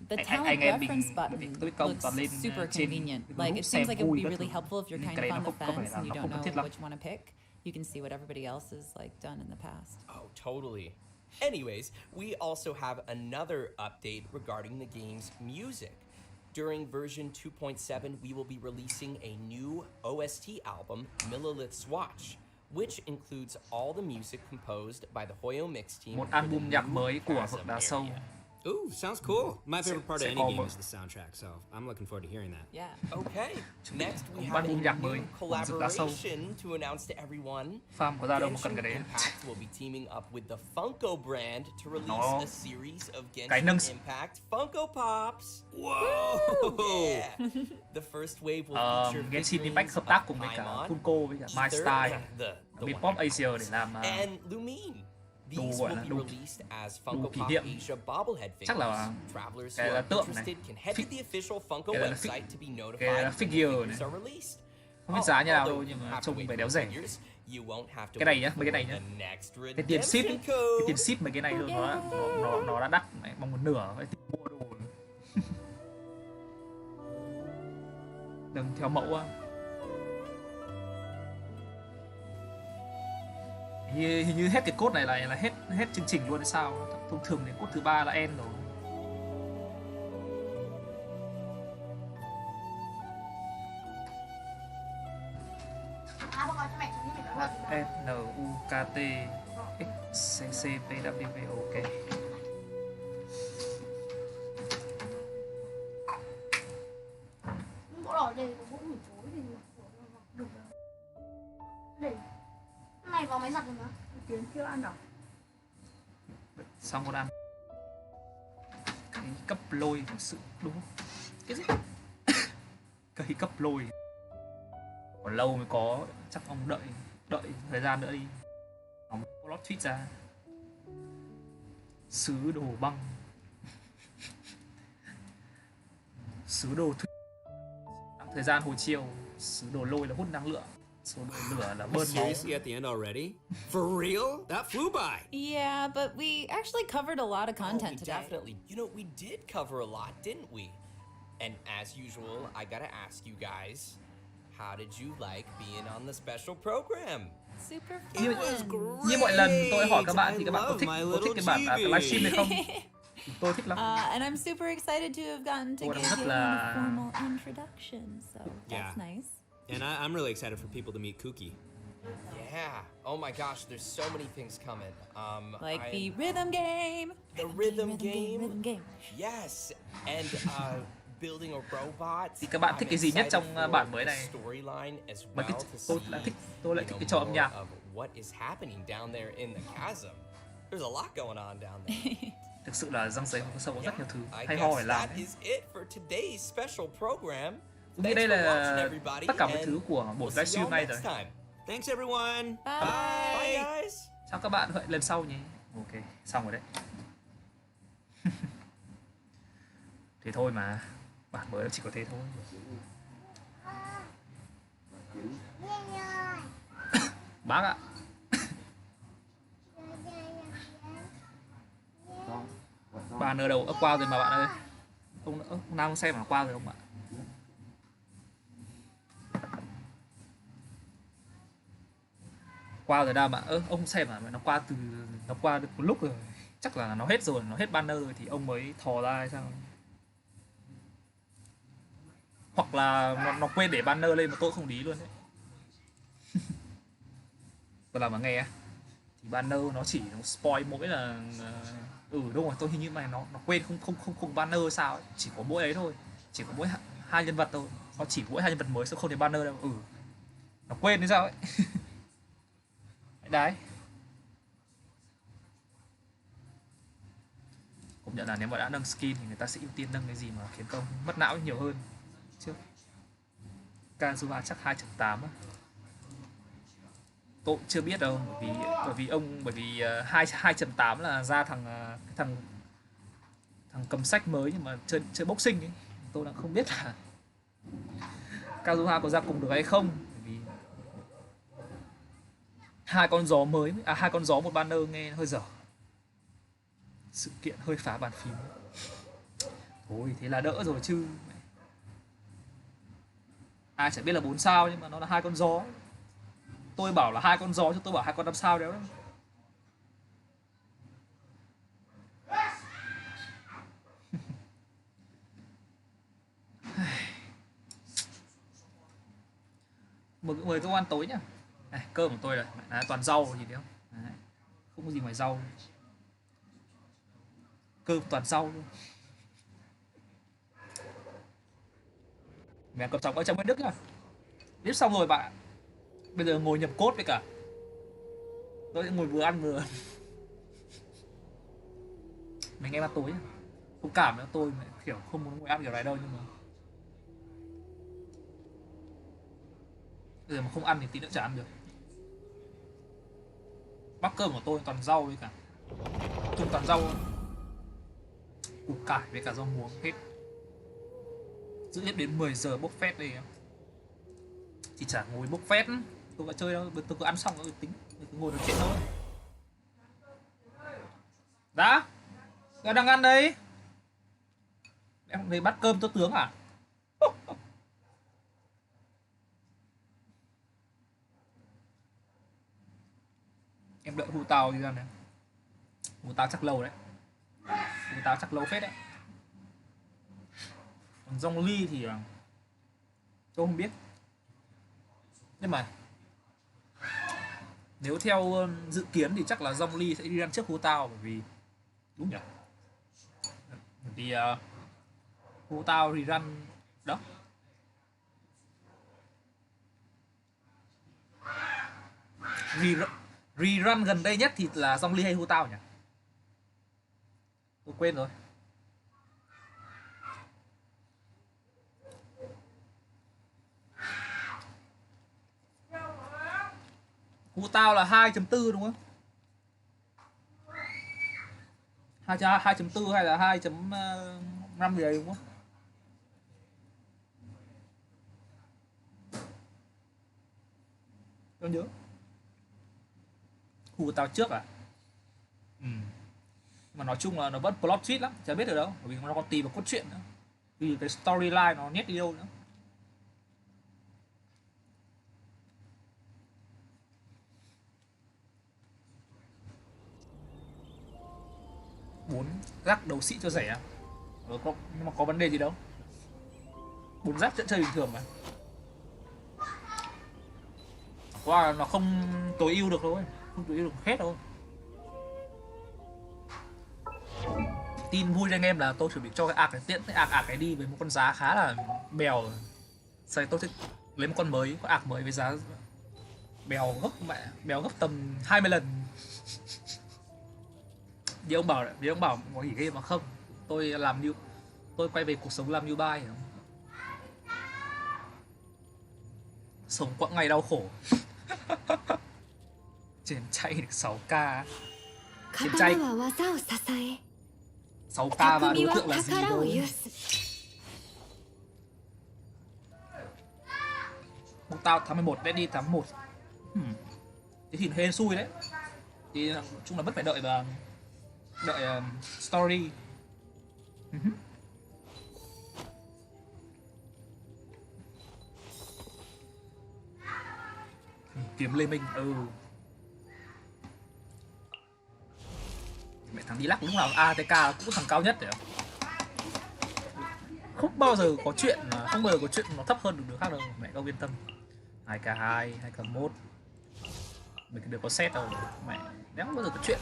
the talent reference button looks super convenient. Like it seems like it would be really helpful if you're kind of on the fence and you don't know which one to pick. You can see what everybody else has like done in the past. Oh, totally. Anyways, we also have another update regarding the game's music. During version 2.7, we will be releasing a new OST album, Millilith's Watch, which includes all the music composed by the HOANG mix team. Một album nhạc mới của vực đá sâu. Ooh, sounds cool. My favorite part of any game is the soundtrack, so I'm looking forward to hearing that. Yeah. Okay. Next, we have a new collaboration to announce to everyone. Genshin Impact will be teaming up with the Funko brand to release a series of Genshin Impact Funko Pops. Whoa! Yeah. The first wave will feature Genshin Impact hợp tác cùng với cả Funko với cả My Style, Bebop Asia để làm and Lumine. These will be released as Funko Pop Asia bobblehead figures. Travelers who are interested can head to the official Funko website to be notified when figures are released. Không biết giá như nào đâu nhưng mà trông vẻ đéo rẻ. Cái này nhá, mấy cái này nhá. Cái tiền ship ấy, cái tiền ship mấy cái này thôi nó đã đắt, bằng một nửa cái tiền mua đồ. Đừng theo mẫu á. Hình như hết cái cốt này là hết chương trình luôn hay sao? Thông thường đến cốt thứ 3 là end rồi. NUKT XCCPWV ok. Bộ đỏ đây có bộ buổi tối thì được. Để này vào máy giặt rồi mà. Tiến chưa ăn đâu. Xong con ăn. Cái cấp lôi thực sự đúng không? Cái gì? Cái cấp lôi. Còn lâu mới có, chắc ông đợi thời gian nữa đi. Ông plot tweet ra. Sứ đồ băng. Sứ đồ thủy. Thời gian hồi chiều, sứ đồ lôi là hút năng lượng. Số đồ lửa là bơn máu. Seriously at the end already? For real? That flew by. Yeah, but we actually covered a lot of content today. Definitely. You know, we did cover a lot, didn't we? And as usual, I gotta ask you guys, how did you like being on the special program? Super fun. Như mọi lần tôi hỏi các bạn thì các bạn có thích cái bản cái livestream này không? Tôi thích lắm. And I'm super excited to have gotten to give you a formal introduction, so that's nice. And I'm really excited for people to meet Kuki. Yeah. Oh my gosh, there's so many things coming. Like the rhythm game. The rhythm game. Rhythm game. Yes. And building a robot. Thì các bạn thích cái gì nhất trong bản mới này? Mà tôi lại thích cái trò âm nhạc. What is happening down there in the chasm? There's a lot going on down there. Thực sự là răng giấy có rất nhiều thứ hay ho phải làm. That is it for today's special program. Nghĩ đây là tất cả mọi thứ của buổi livestream này rồi. Thanks everyone. Bye guys. Chào các bạn, hẹn lần sau nhé. Ok, xong rồi đấy. Thế thôi mà, bản mới chỉ có thế thôi. Bác ạ. Bạn ở đâu? Qua rồi mà bạn ơi. Ông nào xem mà qua rồi không ạ? Qua rồi đâu mà ông xem mà nó qua được một lúc rồi, chắc là nó hết rồi, nó hết banner rồi thì ông mới thò ra hay sao, hoặc là nó quên để banner lên mà tôi không lý luôn đấy. Tôi làm mà nghe thì banner nó chỉ nó spoil mỗi là đúng rồi, tôi hình như mà nó quên không banner sao ấy. Chỉ có mỗi ấy thôi, chỉ có mỗi hai nhân vật thôi, nó chỉ mỗi hai nhân vật mới sao không thể banner đâu, nó quên hay sao ấy. Đấy, công nhận là nếu mà đã nâng skin thì người ta sẽ ưu tiên nâng cái gì mà khiến công mất não nhiều hơn chứ. Kazuha chắc 2.8 á, tôi cũng chưa biết đâu, bởi vì 2.8 là ra thằng cầm sách mới nhưng mà chơi boxing ấy, tôi đang không biết là Kazuha có ra cùng được hay không. Hai con gió một banner nghe hơi dở, sự kiện hơi phá bàn phím. Thôi thế là đỡ rồi chứ, ai chẳng biết là 4 sao nhưng mà nó là 2 con gió. Tôi bảo là 2 con gió chứ tôi bảo 2 con 5 sao đéo đâu. Mời các ăn tối nhá. Này, cơm của tôi là toàn rau gì đấy không? Đấy, không có gì ngoài rau. Cơm toàn rau luôn. Mẹ cầm sóng ở trong Nguyễn Đức nhá. Tiếp xong rồi bạn. Bây giờ ngồi nhập cốt với cả. Tôi sẽ ngồi vừa ăn vừa. Mình nghe ăn tối nhá. Không cảm nữa, tôi kiểu không muốn ngồi ăn kiểu này đâu nhưng mà bây giờ mà không ăn thì tí nữa chả ăn được. Bát cơm của tôi toàn rau với cả chung toàn rau, củ cải với cả rau muống hết. Giữ hết đến 10 giờ bốc phét đi. Chỉ chả ngồi bốc phét. Tôi đã chơi đâu, tôi cứ ăn xong rồi tính, tôi cứ ngồi nói chuyện thôi. Đã, tôi đang ăn đấy. Em không thấy bắt cơm cho tướng à? Em đợi hù tao đi ra này. Hù tao chắc lâu đấy. Hù tao chắc lâu phết đấy. Còn dòng ly thì tôi không biết. Nhưng mà nếu theo dự kiến thì chắc là dòng ly sẽ đi ăn trước hù tao, bởi vì đúng nhỉ? Bởi vì hù tao thì run đó. Rerun gần đây nhất thì là dòng ly hay hù tao nhỉ? Tôi quên rồi. Hù tao là 2.4 đúng không? 2.4 hay là 2.5 gì đấy đúng không? Tôi nhớ. Hù tao trước à? Mà nói chung là nó vẫn plot twist lắm, chả biết được đâu, bởi vì nó còn tùy vào cốt truyện nữa, vì cái storyline nó nhét đi đâu nữa. Bốn rác đầu xị cho rẻ. Nhưng mà có vấn đề gì đâu. 4 rác vẫn chơi bình thường mà. Qua nó không tối ưu được thôi, không tối ưu được hết đâu. Tin vui cho anh em là tôi chuẩn bị cho cái cái tiện cái đi với một con giá khá là bèo. Sau tôi sẽ lấy một con mới, có mới với giá bèo gấp tầm 20 lần. Vì ông bảo có nghỉ game mà không. Tôi quay về cuộc sống làm newbie. Sống quãng ngày đau khổ. Chiến chạy được 6k. Chiến chạy 6k và đối tượng là gì đâu. Một tao tháng 11 đã đi tháng 1. Thế thì hên xui đấy. Thì nói chung là vẫn phải đợi story. Kiếm Lê Minh. Mẹ thằng đi lắc lúc nào ATK cũng thằng cao nhất đấy. Không bao giờ có chuyện nó thấp hơn được đứa khác đâu, mẹ không yên tâm. 2k2, 2k1. Mình đều có set đâu mẹ. Nếu không bao giờ có chuyện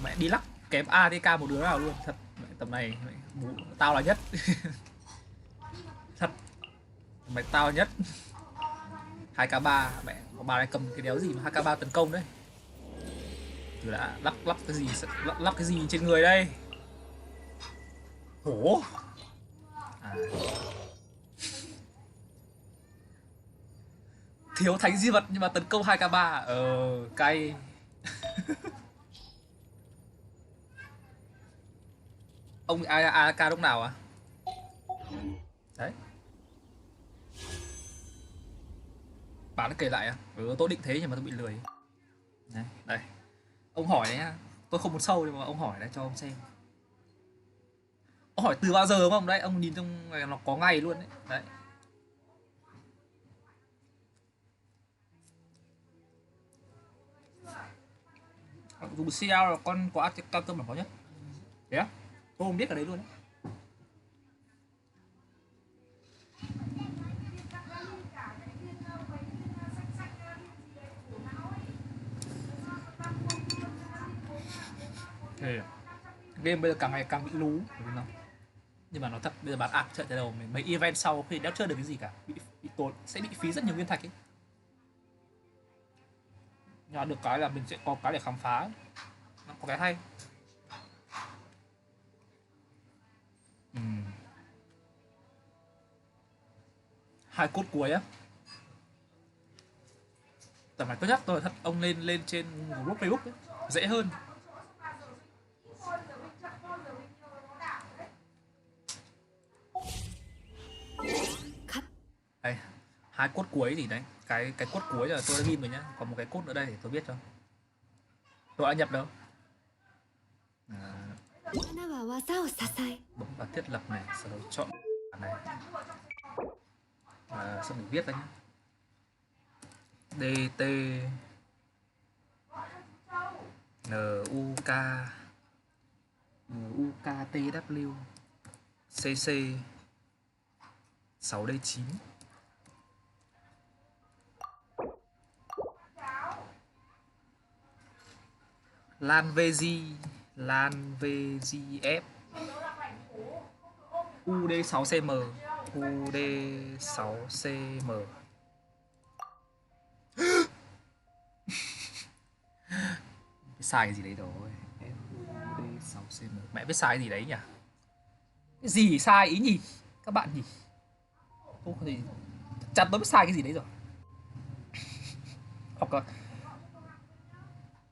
mẹ đi lắc kém ATK một đứa nào luôn thật. Mẹ, tầm này tao là nhất. Thật. Mày tao nhất. 2k3 mẹ, có bà này cầm cái đéo gì mà 2k3 tấn công đấy. Tôi đã lắp cái gì trên người đây? Hổ. Thiếu thánh di vật nhưng mà tấn công 2k3. Cay. Ông AK lúc nào à? Đấy. Bạn kể lại à? Tôi định thế nhưng mà tôi bị lười. Đây. Ông hỏi đấy nhá. Tôi không muốn sâu nhưng mà ông hỏi đấy cho ông xem. Ông hỏi từ bao giờ không? Đấy, ông nhìn trong này nó có ngày luôn đấy. Đấy. Dùng CL là con có cao tâm bản có nhất. Thế á? Tôi không biết cái đấy luôn đấy. Game bây giờ càng ngày càng bị lú, đúng không? Nhưng mà nó thật, bây giờ bán ạc chạy từ đầu mấy event sau khi đéo chơi được cái gì cả, bị tốn, sẽ bị phí rất nhiều nguyên thạch ấy. Nhưng mà được cái là mình sẽ có cái để khám phá ấy. Nó có cái hay. Hai cốt cuối á. Tầm này tốt nhất tôi thật ông lên trên group Facebook ấy, dễ hơn. Đây, 2 cốt cuối thì đấy, cái cốt cuối là tôi đã ghi rồi nhá, còn một cái cốt nữa đây để tôi biết cho. Tôi đã nhập đâu. Bấm vào thiết lập này, sau đó chọn này. Xong mình viết ra nhá. DT NUK NUKTW CC 6D9 Lan VGF UD6CM UD6CM sai cái gì đấy rồi. UD6CM mẹ biết sai cái gì đấy nhỉ? Cái gì sai ý nhỉ các bạn nhỉ? Tôi thì chắn tôi biết sai cái gì đấy rồi. Hoặc là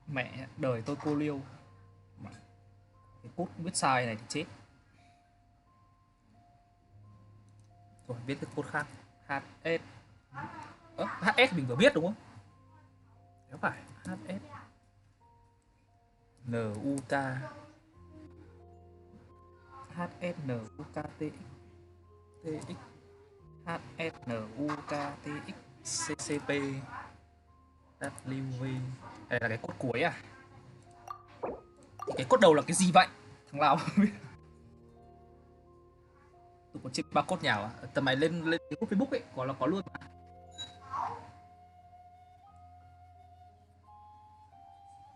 mẹ đời tôi cô liêu, cái cốt biết sai này thì chết rồi. Viết cái cốt khác HS HS mình vừa biết đúng không? Nếu phải HS NUK HSNUKTX TX HSNUKTX CCP WV. Đây là cái cốt cuối à? Thì cái cốt đầu là cái gì vậy? Thằng nào không biết. Tôi có chip 3 cốt nhào à? Tầm này lên cái cốt Facebook ấy, có luôn mà.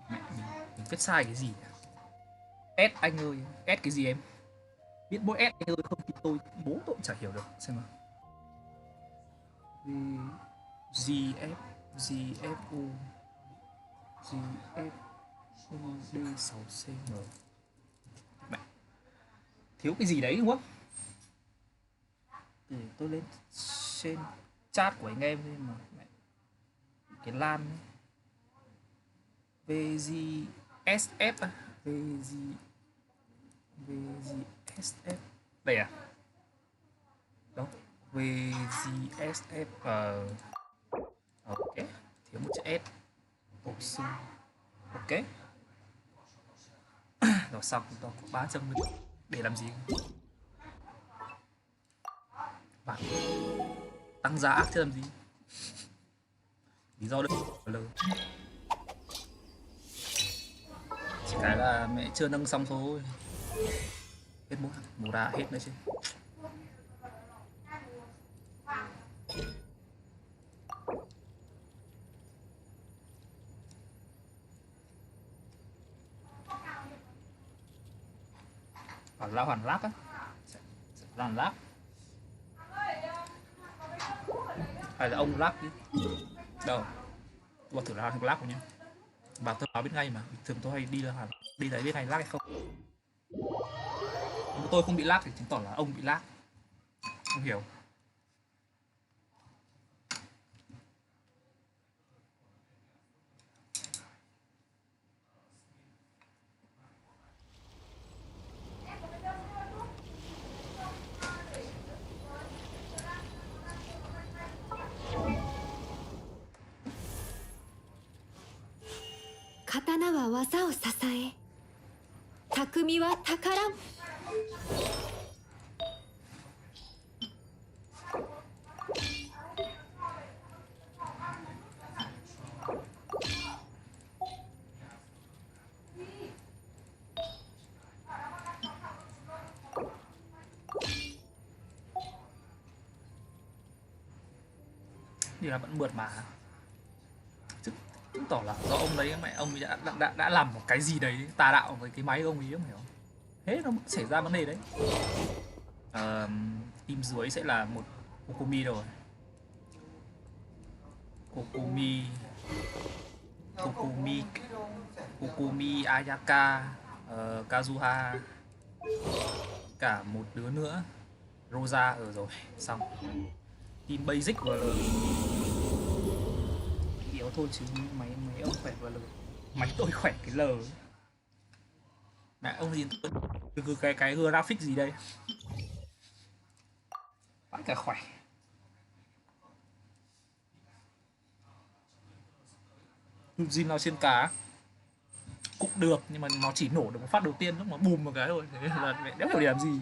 Mẹ mình viết sai cái gì? S anh ơi, S cái gì em? Biết mỗi S anh ơi không thì bố tôi cũng chả hiểu được. Xem nào. GF GFU GF D6CM. Mẹ thiếu cái gì đấy đúng không? Để tôi lên trên chat của anh em đi mà. Mẹ. Cái lan VGSF à? VGSF đây à? Đâu? VGSF ok, thiếu một chữ S. Bổ sung. Ok. Rồi xong chúng ta có 3 chấm để làm gì? Và tăng giá ác chứ làm gì? Lý do đấy là chỉ cái là mẹ chưa nâng xong thôi. Hết mũ ra hết nữa chứ. Hoàn láp á, hoàn láp hay là ông láp đi đâu? Tôi thử ra thằng láp của nhá, và tôi báo biết ngay mà. Bình thường tôi hay đi thấy biết hay láp hay không. Nếu tôi không bị láp thì chứng tỏ là ông bị láp, không hiểu. Katana wa waza o sasae, takumi wa takara. Thì là vẫn mượt mà. Chứng tỏ là do ông đấy mẹ ông ấy đã làm một cái gì đấy tà đạo với cái máy ông ấy, không hiểu. Thế nó xảy ra vấn đề đấy. Team dưới sẽ là một Kokomi rồi. Kokomi Ayaka, Kazuha, cả một đứa nữa Rosa ở rồi. Xong. Team basic vừa yếu thôi chứ máy ông khỏe vừa L. Máy tôi khỏe cái L. Mẹ ông gì từ cái graphic gì đây? Vãi cả khỏe. Jin lao trên cá cũng được, nhưng mà nó chỉ nổ được một phát đầu tiên lúc mà bùm một cái thôi, thế nên là mẹ đéo hiểu để làm gì.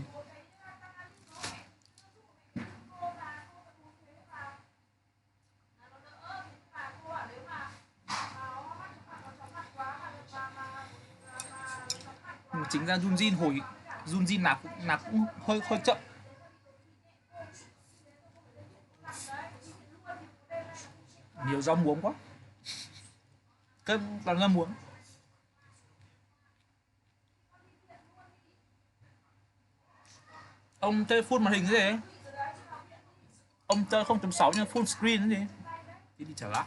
Nhưng mà chính ra Jin nào cũng hơi chậm. Nhiều rau muống quá. Cơm toàn rau muống. Ông chơi full màn hình cái gì ấy? Ông chơi 0.6 nhưng full screen cái gì? Đi trở lại.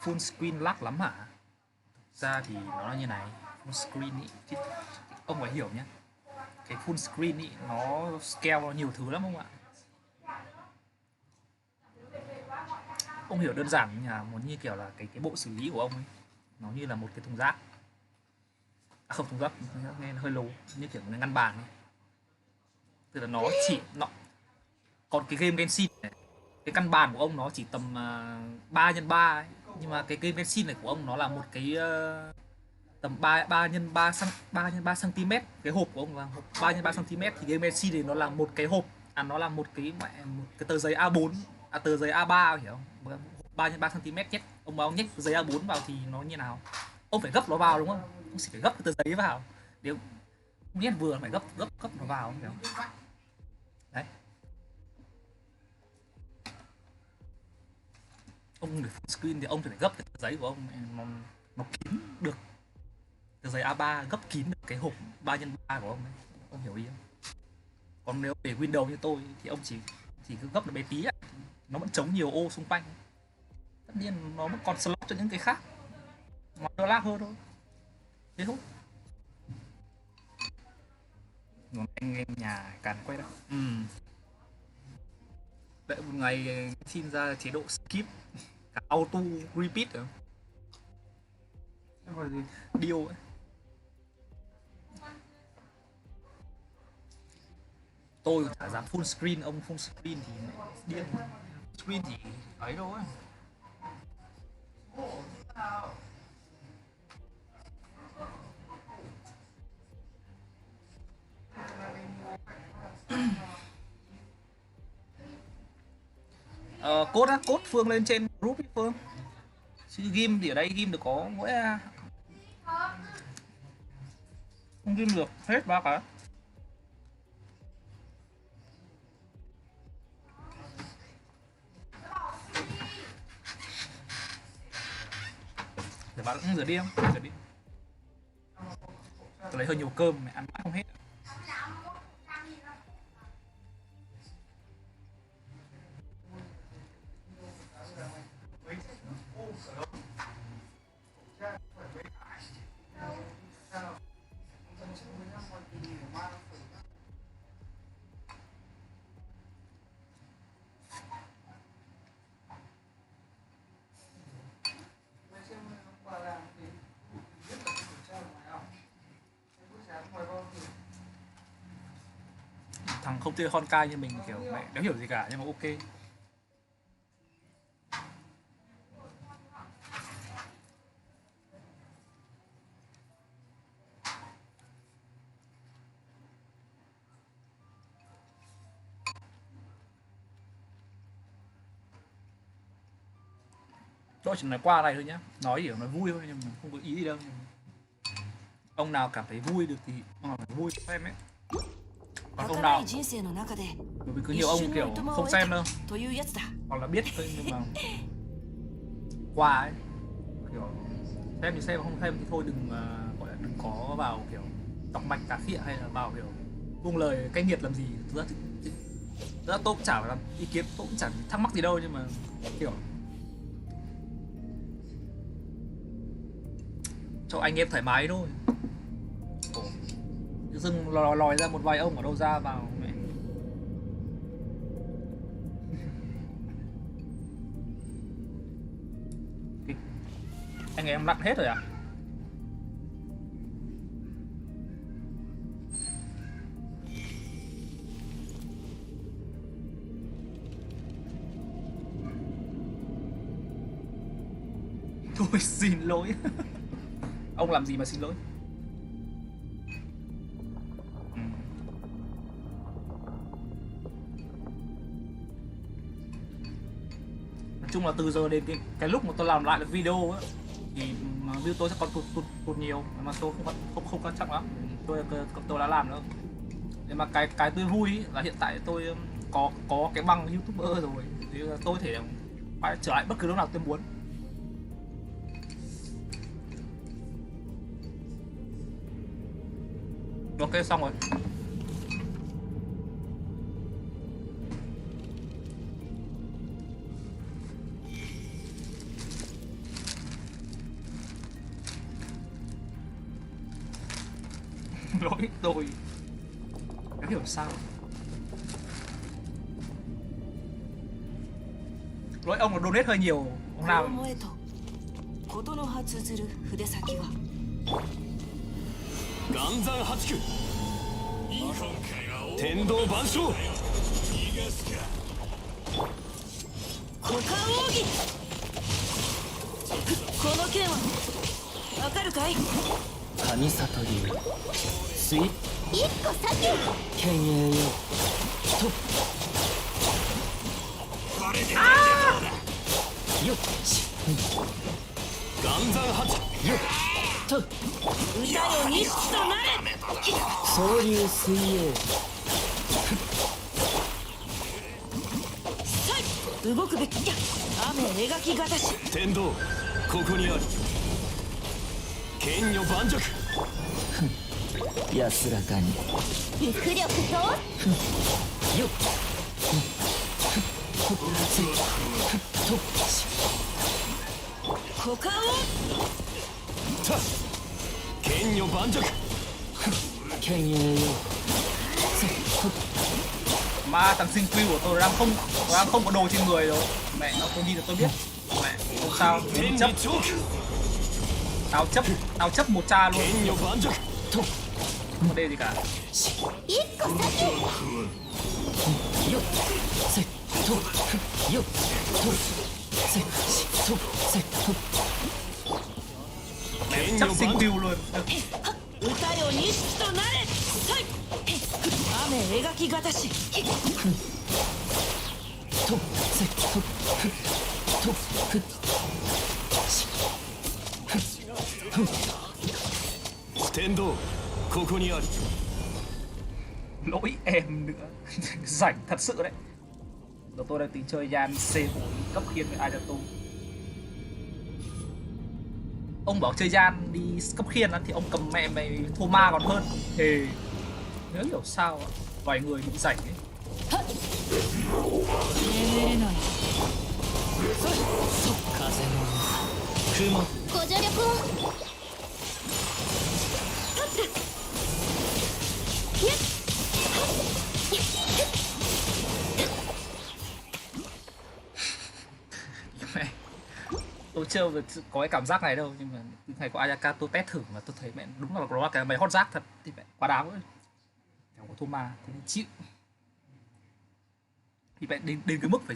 Full screen lag lắm hả? Thực ra thì nó là như này, full screen ý, chứ ông phải hiểu nhé. Cái full screen ý, nó scale nó nhiều thứ lắm không ạ? Ông hiểu đơn giản như là muốn như kiểu là cái bộ xử lý của ông ấy, nó như là một cái thùng rác. À không, thùng rác nghe nó hơi lố, như kiểu cái ngăn bàn ấy. Tức là nó chỉ còn cái game Genshin này, cái căn bàn của ông nó chỉ tầm 3x3 ấy. Nhưng mà cái game Genshin này của ông nó là một cái tầm 3x3 cm. Cái hộp của ông là 3x3 cm. Thì game Genshin này nó là một cái hộp, nó là một cái tờ giấy A4, tờ giấy A3, hiểu không? 3x3 cm nhét. Ông bảo ông nhét giấy A4 vào thì nó như nào? Ông phải gấp nó vào đúng không? Ông chỉ phải gấp cái tờ giấy vào. Nếu nhét vừa phải gấp nó vào, hiểu không? Đấy. Ông để full screen thì ông phải gấp cái tờ giấy của ông nó kín được, tờ giấy A3 gấp kín được cái hộp 3x3 của ông ấy. Ông hiểu ý không? Còn nếu để Windows như tôi thì ông chỉ cứ gấp nó bé tí ấy, nó vẫn chống nhiều ô xung quanh. Tất nhiên nó vẫn còn slot cho những cái khác mà nó lag hơn thôi, thế thôi. Còn anh em nhà càn quay đâu. Đợi một ngày xin ra chế độ skip cả auto repeat rồi. Rồi gì điều ấy. Tôi chả dám full screen, ông full screen thì điên. Screen thì ấy thôi. Code Phương lên trên group ấy, Phương. Chứ game thì ở đây game được có mỗi không game được hết ba cái. Để bạn cũng rửa đi không? Rửa đi. Tôi lấy hơi nhiều cơm mày ăn mãi không hết. Thằng không chơi Honkai như mình kiểu mẹ đéo hiểu gì cả nhưng mà ok. Tôi chỉ nói qua này thôi nhá, nói kiểu nói vui thôi nhưng mà không có ý gì đâu. Ông nào cảm thấy vui được thì ông nào phải vui xem ấy. Còn ông nào bởi vì cứ nhiều ông kiểu không xem đâu hoặc là biết thôi nhưng mà qua ấy kiểu xem thì xem, không xem thì thôi, đừng gọi là đừng có vào kiểu đọc mạch cá khịa hay là vào kiểu buông lời cay nghiệt làm gì. Thực ra tôi cũng chả phải làm ý kiến, tôi cũng chẳng thắc mắc gì đâu, nhưng mà kiểu cho anh em thoải mái thôi. Tự dưng lòi ra một vài ông ở đâu ra vào mẹ. Anh em lặn hết rồi à? Thôi xin lỗi. Ông làm gì mà xin lỗi? Nói chung là từ giờ đến cái lúc mà tôi làm lại được video á, thì view tôi sẽ còn tụt nhiều, mà tôi không quan trọng lắm. Tôi đã làm nữa. Nhưng mà cái tôi vui ý, là hiện tại tôi có cái bằng YouTuber rồi, thì tôi có thể quay trở lại bất cứ lúc nào tôi muốn. Ok, xong rồi. Lỗi tôi. Không hiểu sao. Lỗi ông là donate hơi nhiều. Ông nào? 岩山八九天道万象股間奥義この剣はわかるかい神里流水一個先剣栄よとよっ岩山八よっと歌よ錦となれ総流水泳さい動くべき雨描きがたし天道ここにある剣女盤石安らかに迫力とよっ股間を剣女盤石剣栄よ Mà thằng sinh quy của tôi đang không có đồ trên người rồi. Mẹ nó tôi đi được tôi biết. Mẹ không sao, mình chấp. Tao chấp một cha luôn. Không có đề gì cả. Mẹ chấp sinh quy luôn. 歌よ錦となれさい雨描きがたし天道ここにある Lỗi em nữa. Rảnh thật sự đấy. Rồi tôi đang tính chơi gian C4 cấp khiên với Ayato. Ông bảo chơi gian đi cấp khiên thì ông cầm mẹ mày thua ma còn hơn. Thề. Nhớ hiểu sao vài người bị rảnh ấy. Tôi chưa có cái cảm giác này đâu, nhưng mà ngày có Ayaka tôi test thử mà tôi thấy mẹ đúng là nó là cái máy hot rác thật, thì mẹ quá đáng ấy. Chẳng có thua ma thì chịu. Thì mẹ đến cái mức phải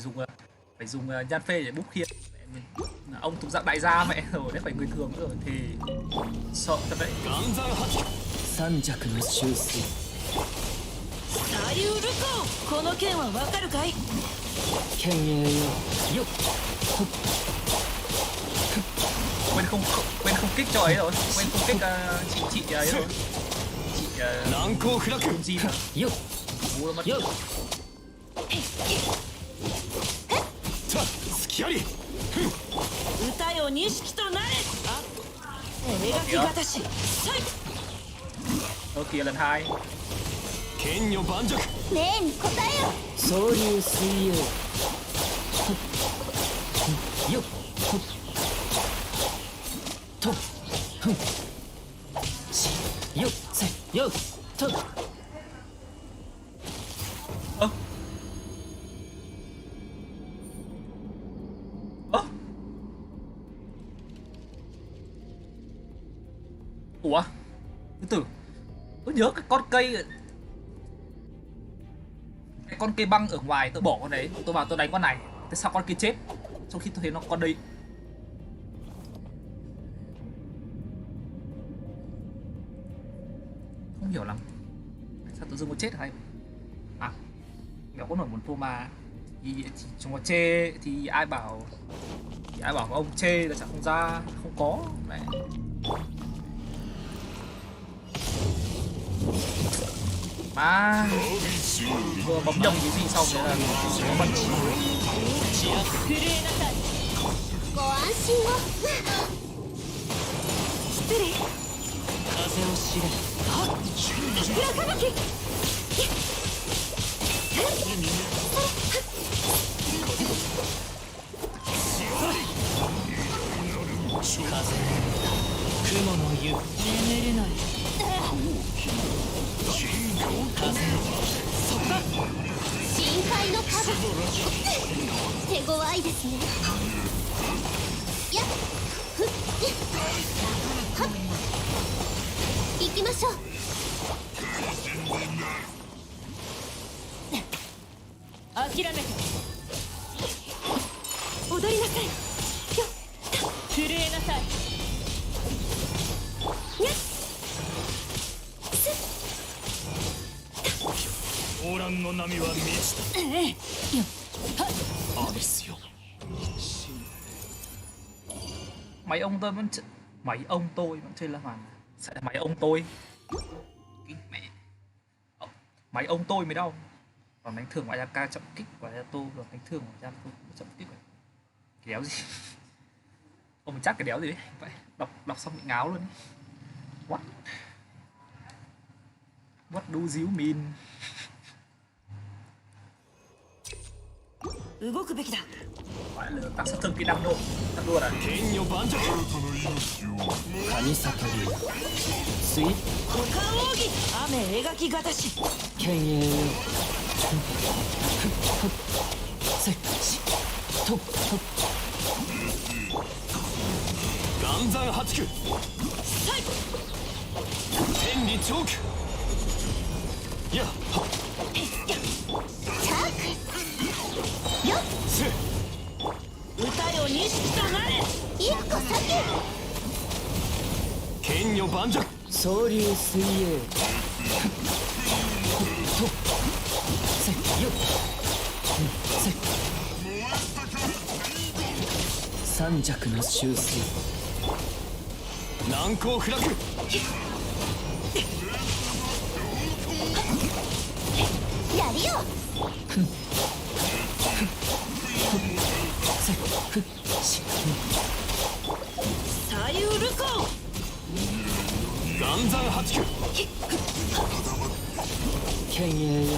dùng nhan phê để búp khiên. Ông thuộc dạng đại gia mẹ rồi đấy, phải người thường nữa rồi thì sợ thật đấy. 三尺の修正左右ルコこの剣はわかるかい剣栄よよっ Quên không kích cho ấy rồi, quên không kích chị ấy rồi. Chị Jin à? Yo. Bố mất. 歌よ錦となれ描きがたしさい Ở kia lần 2. 剣女盤石。ねえ、答えよ。総流水泳。よっ。と。よっ。せ。よっ。と。Ủa? Từ từ. Tôi nhớ cái con cây, cái con cây băng ở ngoài, tôi bỏ con đấy, tôi vào tôi đánh con này. Tại sao con kia chết? Trong khi tôi thấy nó con đây. Không hiểu lắm. Sao tự dưng nó chết hay? À, nó có nổi một phô mà thì chúng nó chê thì ai bảo ông chê là chẳng không ra, không có. Đấy. Mà vừa bấm nhầm cái gì xong thế là nó bật. Mấy ông tôi vẫn chơi La Hoàn. Sẽ là mấy ông tôi. Mẹ. Mấy ông tôi mới đau. Còn đánh thường ngoại gia ca chậm kích của Yato, rồi đánh thường ngoại gia chậm kích rồi. Cái đéo gì? Ông mình chắc cái đéo gì đấy. Vậy đọc xong bị ngáo luôn. What? What do you mean? Gọi là tăng sát thương kỹ năng độ. Tắt luôn à?総流水泳。三尺の修正。難攻不落。やるよ。左右ルコ。岩山八九。剣栄よ。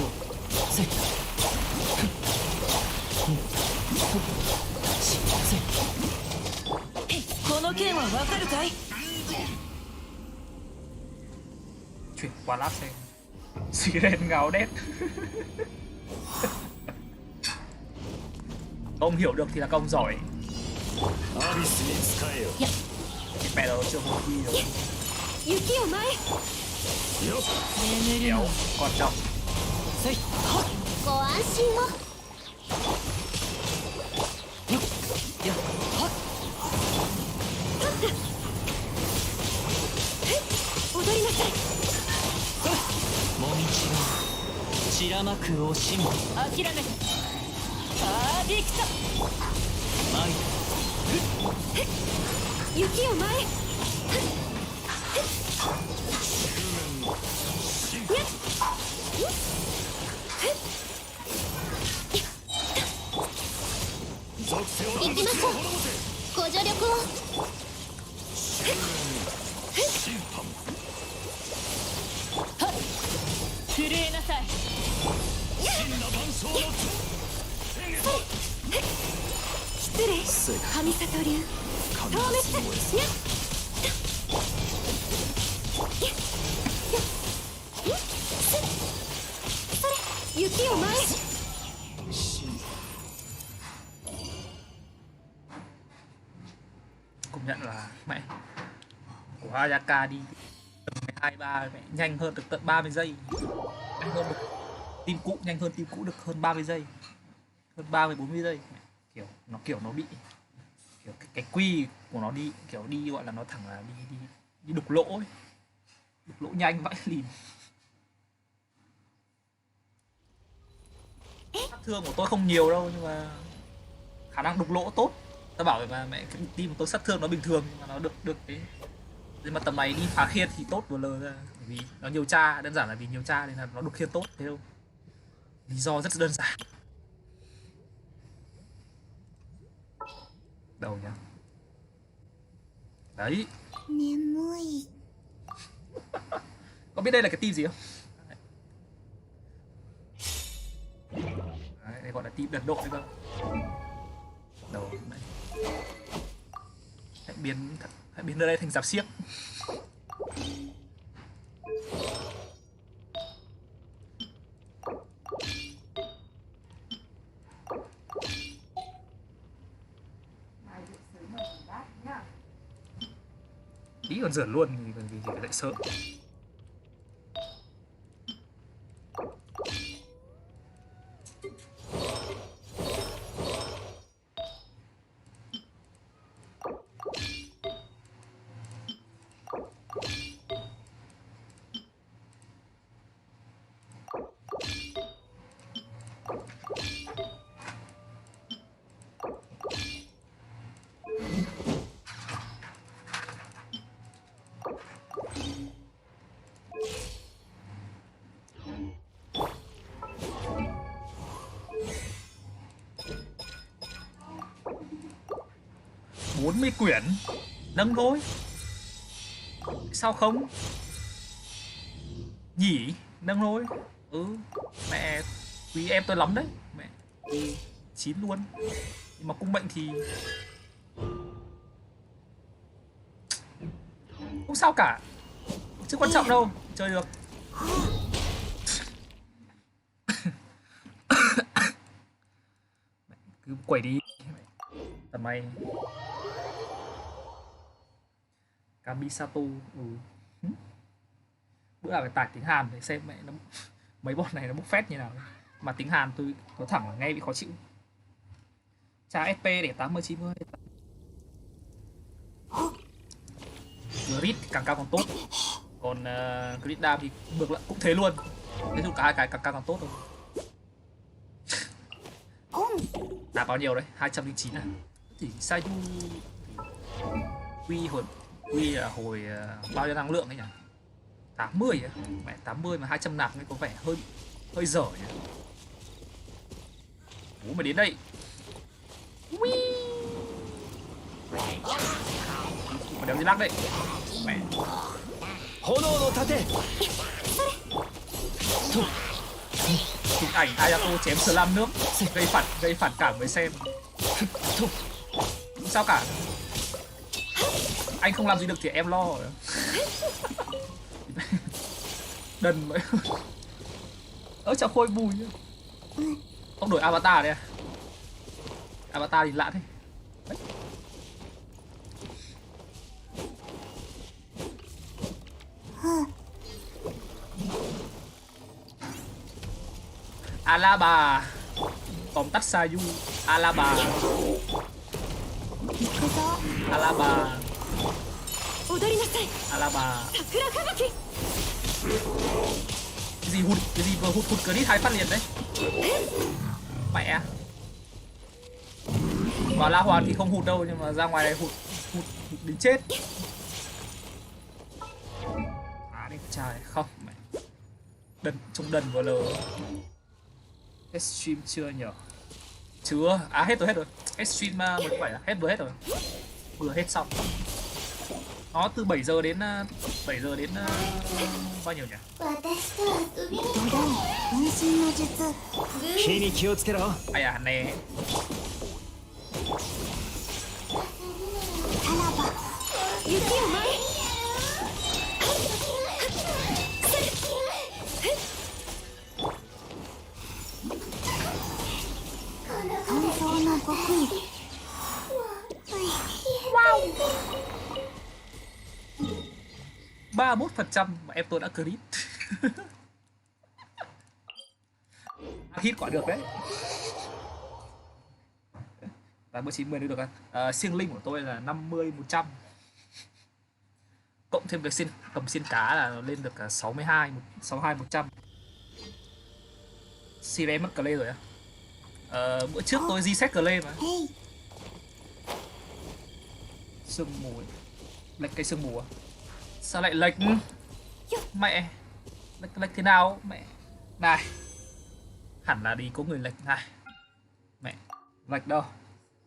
この剣はわかるかい？Chuyển qua lát xem. Xì lên ngáo đét. Ông hiểu được thì là công giỏi. Mẹ đâu chưa một khi rồi. Kéo quan trọng. Công nhận là mẹ của Ayaka đi 23 mẹ nhanh hơn được tận 30 giây, nhanh hơn được team cũ, nhanh hơn team cũ được hơn 30 giây, hơn 30-40 giây. Kiểu nó bị kiểu cái quy của nó đi kiểu đi gọi là nó thẳng là đi đục lỗ ấy. Đục lỗ nhanh vãi lìn. Sát thương của tôi không nhiều đâu nhưng mà khả năng đục lỗ tốt. Ta bảo mà mẹ cái team của tôi sát thương nó bình thường nhưng mà nó được cái, nhưng mà tầm này đi phá khiên thì tốt vừa lờ ra, bởi vì nó nhiều cha, đơn giản là vì nhiều cha nên là nó đục khiên tốt, thế không? Lý do rất đơn giản. Đâu nhá. Đấy. Có biết đây là cái team gì không? Đấy, đây gọi là team đợt độ đấy cơ. Đâu này. Hãy biến nơi đây thành rạp xiếc. Tí còn rửa luôn vì phải dậy sớm. Quyển nâng thôi, sao không nhỉ, nâng thôi. Mẹ quý em tôi lắm đấy mẹ, 9 luôn. Nhưng mà cung mệnh thì không sao cả, chứ quan trọng đâu, chơi được. Cứ quẩy đi tầm may. Kamisato. Bữa nào phải tải tiếng Hàn để xem mẹ nó mấy bọn này nó bốc phét như nào. Mà tiếng Hàn tôi nói thẳng là nghe bị khó chịu. Tra SP để 89 thôi. Grid càng cao càng tốt. Còn Grid down thì ngược lại cũng thế luôn. Nói chung cả hai cái càng cao càng tốt thôi. Đạp bao nhiêu đấy? 209 à? Thì Sayu Quy là hồi bao nhiêu năng lượng ấy nhỉ? 80 á? Mẹ 80 mà 200 nạp có vẻ hơi dở nhỉ? Ủa mà đến đây. Mà đéo đi lắc đấy. Mẹ. Chụp ảnh Ayato chém slam nước gây phản cảm với xem. Không sao cả. Anh không làm gì được thì em lo. Đần vậy. Chào khôi bùi. Ông đổi avatar đây à? Avatar thì lạ thế. Đấy. Alaba. Tóm tắt Sayu. Alaba. Alaba. Alaba. Cái gì vừa hụt credit 2 phát liền đấy. Mẹ. Vào La Hoàn thì không hụt đâu, nhưng mà ra ngoài này hụt đến chết. Đi trai không mẹ. Trông đần vào lờ. Stream chưa nhở? Chưa. Hết rồi. Stream 17 à? Vừa hết rồi. Vừa hết xong. Nó từ 7 giờ đến bao nhiêu nhỉ? Ai à này. Wow. 31% mà em tôi đã crit. Hit quả được đấy. Và 90 được ăn. Siêng linh của tôi là 50-100. Cộng thêm việc cầm xiên cá là lên được cả 62-100. Sire mất clay rồi á. Bữa trước tôi reset clay mà. Sương mù. Lệch cây sương mù à? Sao lại lệch? Mẹ. Lệch thế nào? Mẹ. Này. Hẳn là đi có người lệch này. Mẹ. Lệch đâu?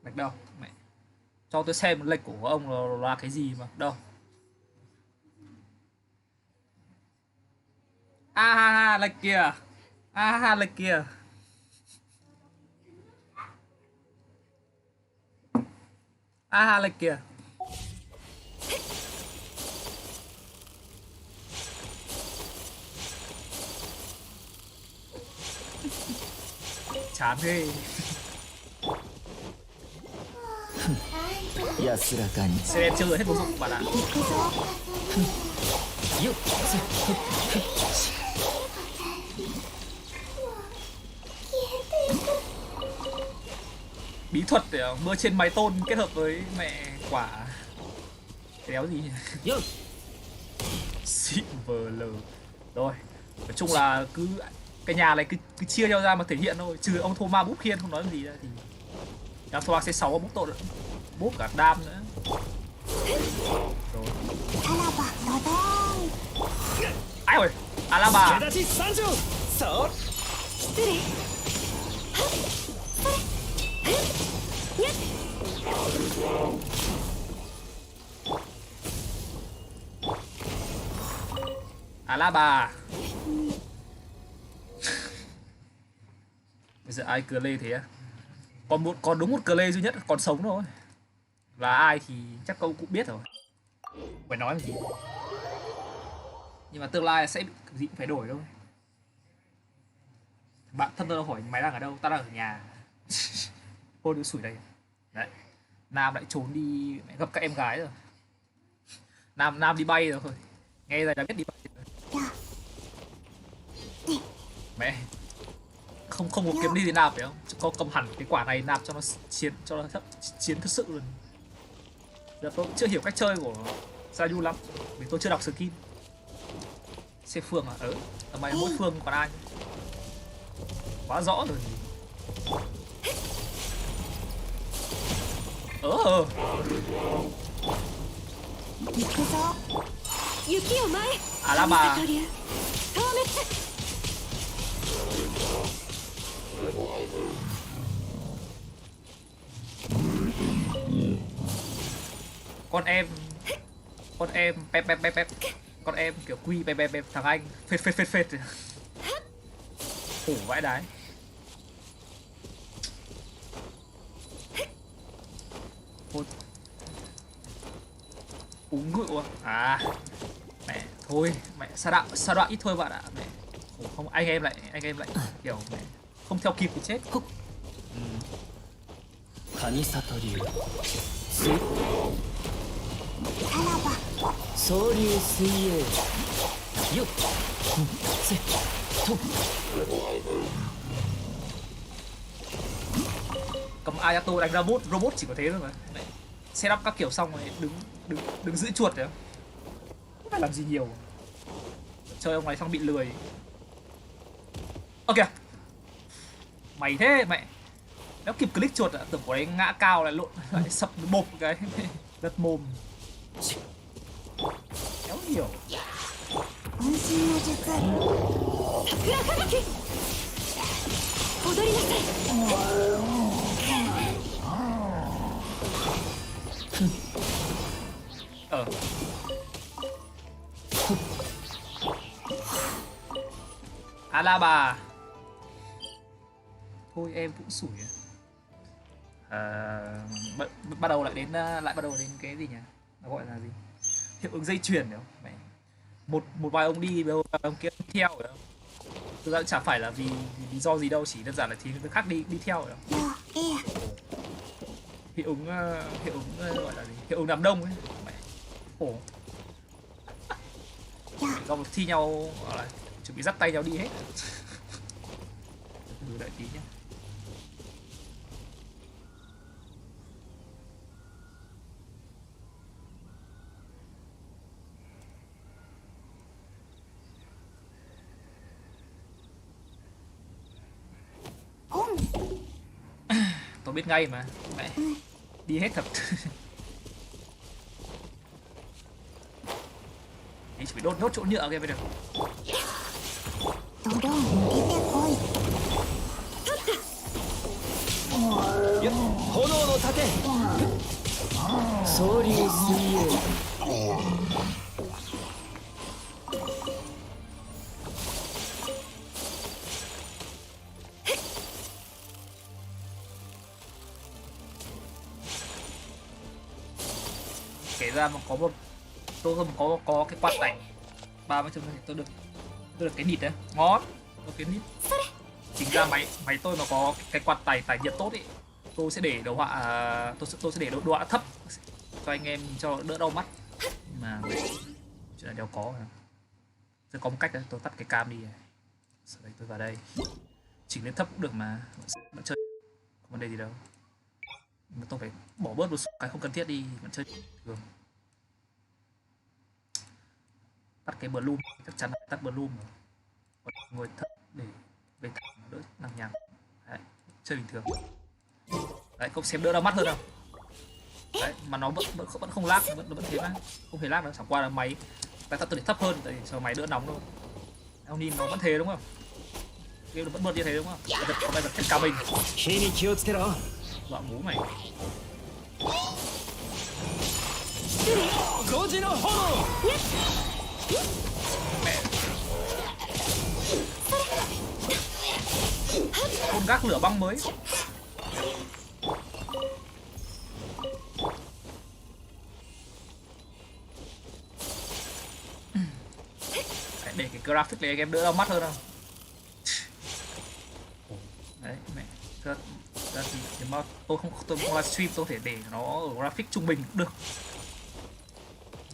Lệch đâu? Mẹ. Cho tôi xem lệch của ông là cái gì mà. Đâu? Lệch kìa. Lệch kìa. Lệch kìa. Chán thế. Sẽ em chơi hết vô dụng bạn ạ. Bí thuật để mưa trên mái tôn kết hợp với mẹ quả đéo gì nhỉ? Xịn vờ lờ. Rồi, nói chung là cứ cái nhà này cứ chia nhau ra mà thể hiện thôi, trừ ông Thoma búp khiên không nói gì ra thì em Thoma sẽ 6 búp tội búp cả đam nữa. Rồi. Ai ơi, Alaba. Alaba. Bây giờ ai cờ lê thế á? Còn đúng một cờ lê duy nhất còn sống thôi. Là ai thì chắc cậu cũng biết rồi. Phải nói gì. Nhưng mà tương lai sẽ gì cũng phải đổi thôi. Bạn thân tôi hỏi mày đang ở đâu? Tao đang ở nhà. Cô đưa sủi đây. Đấy. Nam lại trốn đi gặp các em gái rồi. Nam đi bay rồi. Nghe rồi đã biết đi bay rồi. Mẹ. Không có kiếm đi thì nạp phải không? Có cầm hẳn cái quả này nạp cho nó chiến thật sự luôn. Giờ tôi chưa hiểu cách chơi của Sayu lắm vì tôi chưa đọc skin. Xe Phương à? Mày mỗi Phương còn ai? Quá rõ rồi. Alaba. Con em pep con em kiểu quy pep thằng anh phết khổ vãi đái. Uống rượu à? Mẹ thôi, mẹ sa đọa ít thôi bạn ạ. Mẹ không, anh em lại kiểu mẹ không theo kịp thì chết. Cầm Ayato đánh robot chỉ có thế thôi mà. Mẹ setup các kiểu xong rồi đứng giữ chuột đấy. Không phải làm gì nhiều. Chơi ông này xong bị lười. Ok. Mày thế mẹ. Nếu kịp click chuột ạ, tưởng của đấy ngã cao lại lộn lại sập bộp cái đất mồm. Kéo nhiều. Alaba. Thôi em cũng sủi. Bắt đầu lại bắt đầu đến cái gì nhỉ? Nó gọi là gì? Hiệu ứng dây chuyền đấy không? Một vài ông đi, vài ông kia đi theo rồi không? Thực ra chả phải là vì lý do gì đâu, chỉ đơn giản là thì người khác đi theo rồi không? Hiệu ứng gọi là gì? Hiệu ứng đám đông ấy. Ồ. Do một thi nhau chuẩn bị dắt tay nhau đi hết. Đợi tí nhé. Tôi biết ngay mà. Mẹ. Đi hết thật. Chỉ phải đốt nốt chỗ nhựa kia mới được. Kể ra mà có một tôi không có cái quạt tẩy 30 chấm tôi được cái nịt đấy ngon, có cái nịt. Chính ra máy tôi mà có cái quạt tẩy nhiệt tốt ý, tôi sẽ để đồ họa tôi sẽ để đồ họa thấp cho anh em cho đỡ đau mắt, mà chuyện là đéo có. Tôi có một cách đấy, tôi tắt cái cam đi này. Sau đấy tôi vào đây chỉnh lên thấp cũng được mà vẫn chơi không vấn đề gì đâu, mà tôi phải bỏ bớt một số cái không cần thiết đi, vẫn chơi thường. Tắt cái bloom, chắc chắn là tắt bloom rồi, ngồi thấp để về thẳng đỡ nặng nhàng. Đấy, chơi bình thường. Đấy, không xem đỡ đau mắt hơn đâu. Đấy, mà nó vẫn không lag, vẫn thế mà không hề lag đâu, chẳng qua là máy tại sao tôi để thấp hơn, tại vì cho máy đỡ nóng thôi. Em nhìn nó vẫn thế đúng không? Game nó vẫn bật như thế đúng không? Có bài vật hết cả mình. Dọa bố mày. Mẹ. Con gác lửa băng mới. Để cái graphic này anh em đỡ đau mắt hơn không? Đấy mẹ. Thì mà tôi không livestream, tôi thể để nó ở graphic trung bình cũng được.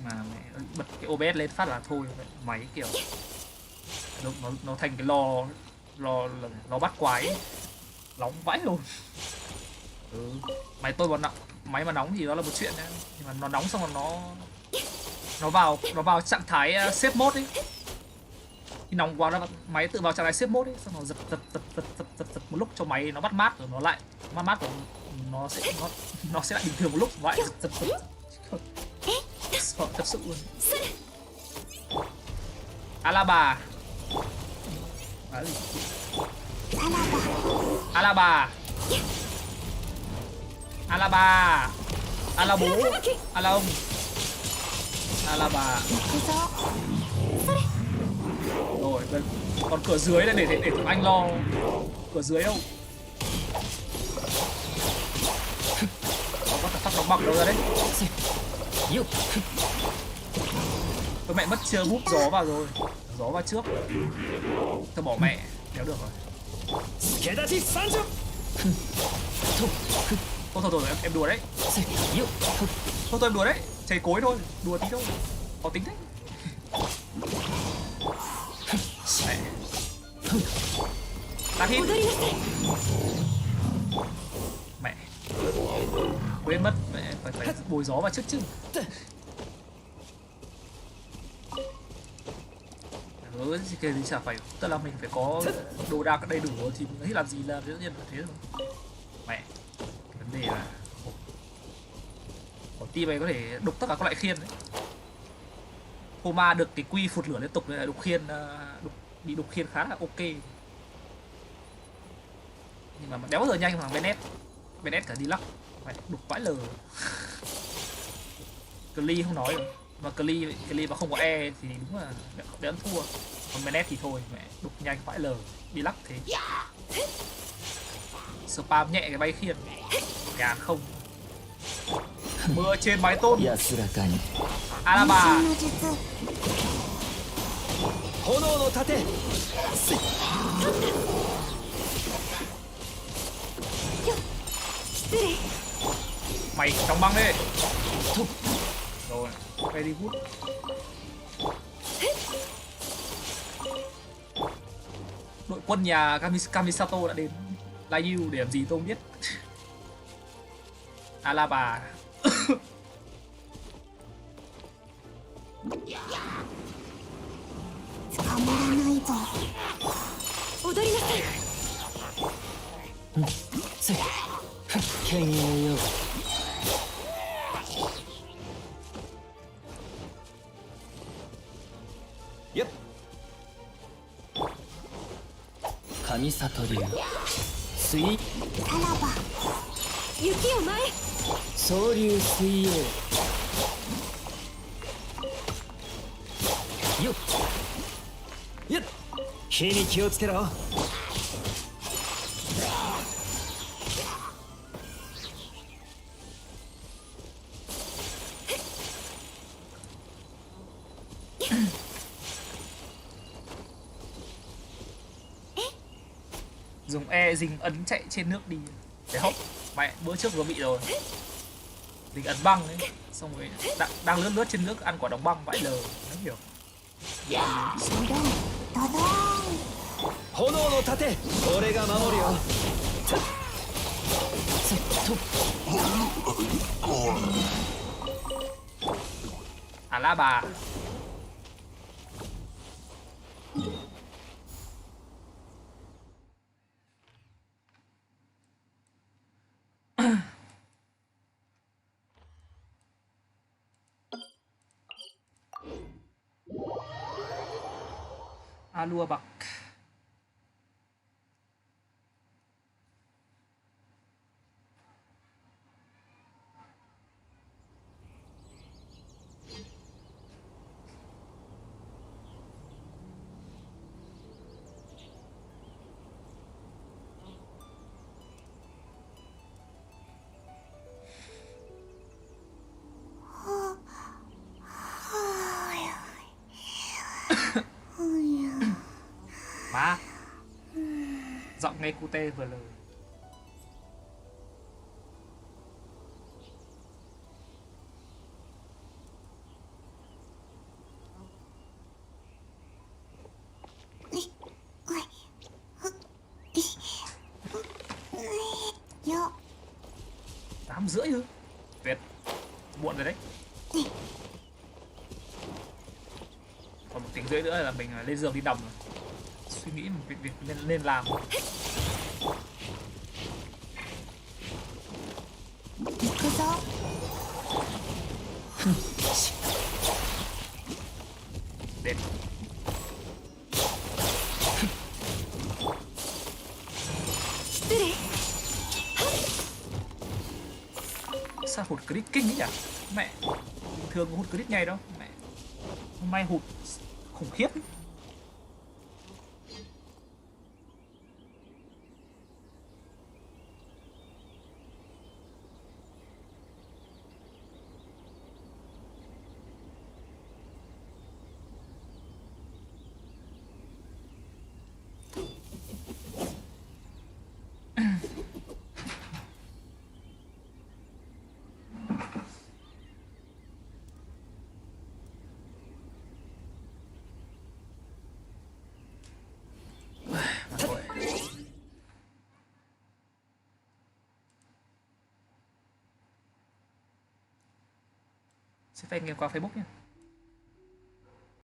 Mà mẹ bật cái OBS lên phát là thôi, máy kiểu nó thành cái lò bắt quái ấy. Nóng vãi luôn. Máy tôi máy mà nóng thì đó là một chuyện nhá, nhưng mà nó nóng xong rồi nó vào trạng thái save mode ấy. Khi nóng quá nó máy tự vào trạng thái save mode ấy, xong nó giật một lúc cho máy nó bắt mát rồi nó lại mát rồi nó sẽ lại bình thường một lúc vậy, giật sợ thật sự luôn. Alaba Alaba Ala bố, ala ông, Alaba. Rồi, còn cửa dưới này để thằng anh lo. Cửa dưới đâu? Có thằng nó mặc đâu ra đấy? Tôi mẹ mất chưa hút gió vào rồi. Gió vào trước. Tôi bỏ mẹ, đéo được rồi. Thôi em đùa đấy. Thôi em đùa đấy. Chảy cối thôi, đùa tí thôi. Có tính đấy. Mẹ. Tắt hít. Mẹ. Quên mất, mẹ phải bồi gió vào trước chứ. Cái gì chả phải, tức là mình phải có đồ đạc đầy đủ thì mình thấy làm gì là dĩ nhiên là thế rồi. Mẹ. Vấn đề là có team này có thể đục tất cả các loại khiên đấy. Homa được cái quy phụt lửa liên tục nên đục khiên bị đục khiên khá là ok. Nhưng mà đéo bao giờ nhanh thằng Bennett cả đi lắc. Mẹ đục vãi lờ. Cli không nói rồi. Mà Cli mà không có E thì đúng là đéo thua. Còn Bennett thì thôi, mẹ đục nhanh vãi lờ, đi lắc thế. spam nhẹ cái bay khiên. Nhàn không. Mưa trên mái tôn. Alaba. Mày trong băng đi. Rồi, đây đi hút. Đội quân nhà Kamisato đã đến Layu để làm gì tôi không biết. Alaba. Yep. Kamisato流水さらば雪を前総流水泳よっよっ火に気をつけろDùng E dính ấn chạy trên nước đi. Để hốc. Mẹ bữa trước vừa bị rồi. Dính ấn băng ấy. Xong rồi đang lướt lướt trên nước ăn quả đóng băng vãi lờ. Nó hiểu. 炎の盾俺が守るよAlaba. Alua bạc. Má. Giọng nghe cute vừa lời. Yo. 8:30 thôi. Tuyệt. Muộn rồi đấy. Còn 1 tiếng rưỡi nữa là mình lên giường đi nằm rồi. Suy nghĩ một việc nên làm. Đến. Sao hụt crit kinh ấy nhỉ? Mẹ, bình thường có hụt crit ngay đâu. Mẹ, hôm nay hụt khủng khiếp. Sẽ phải nghe qua Facebook nhé.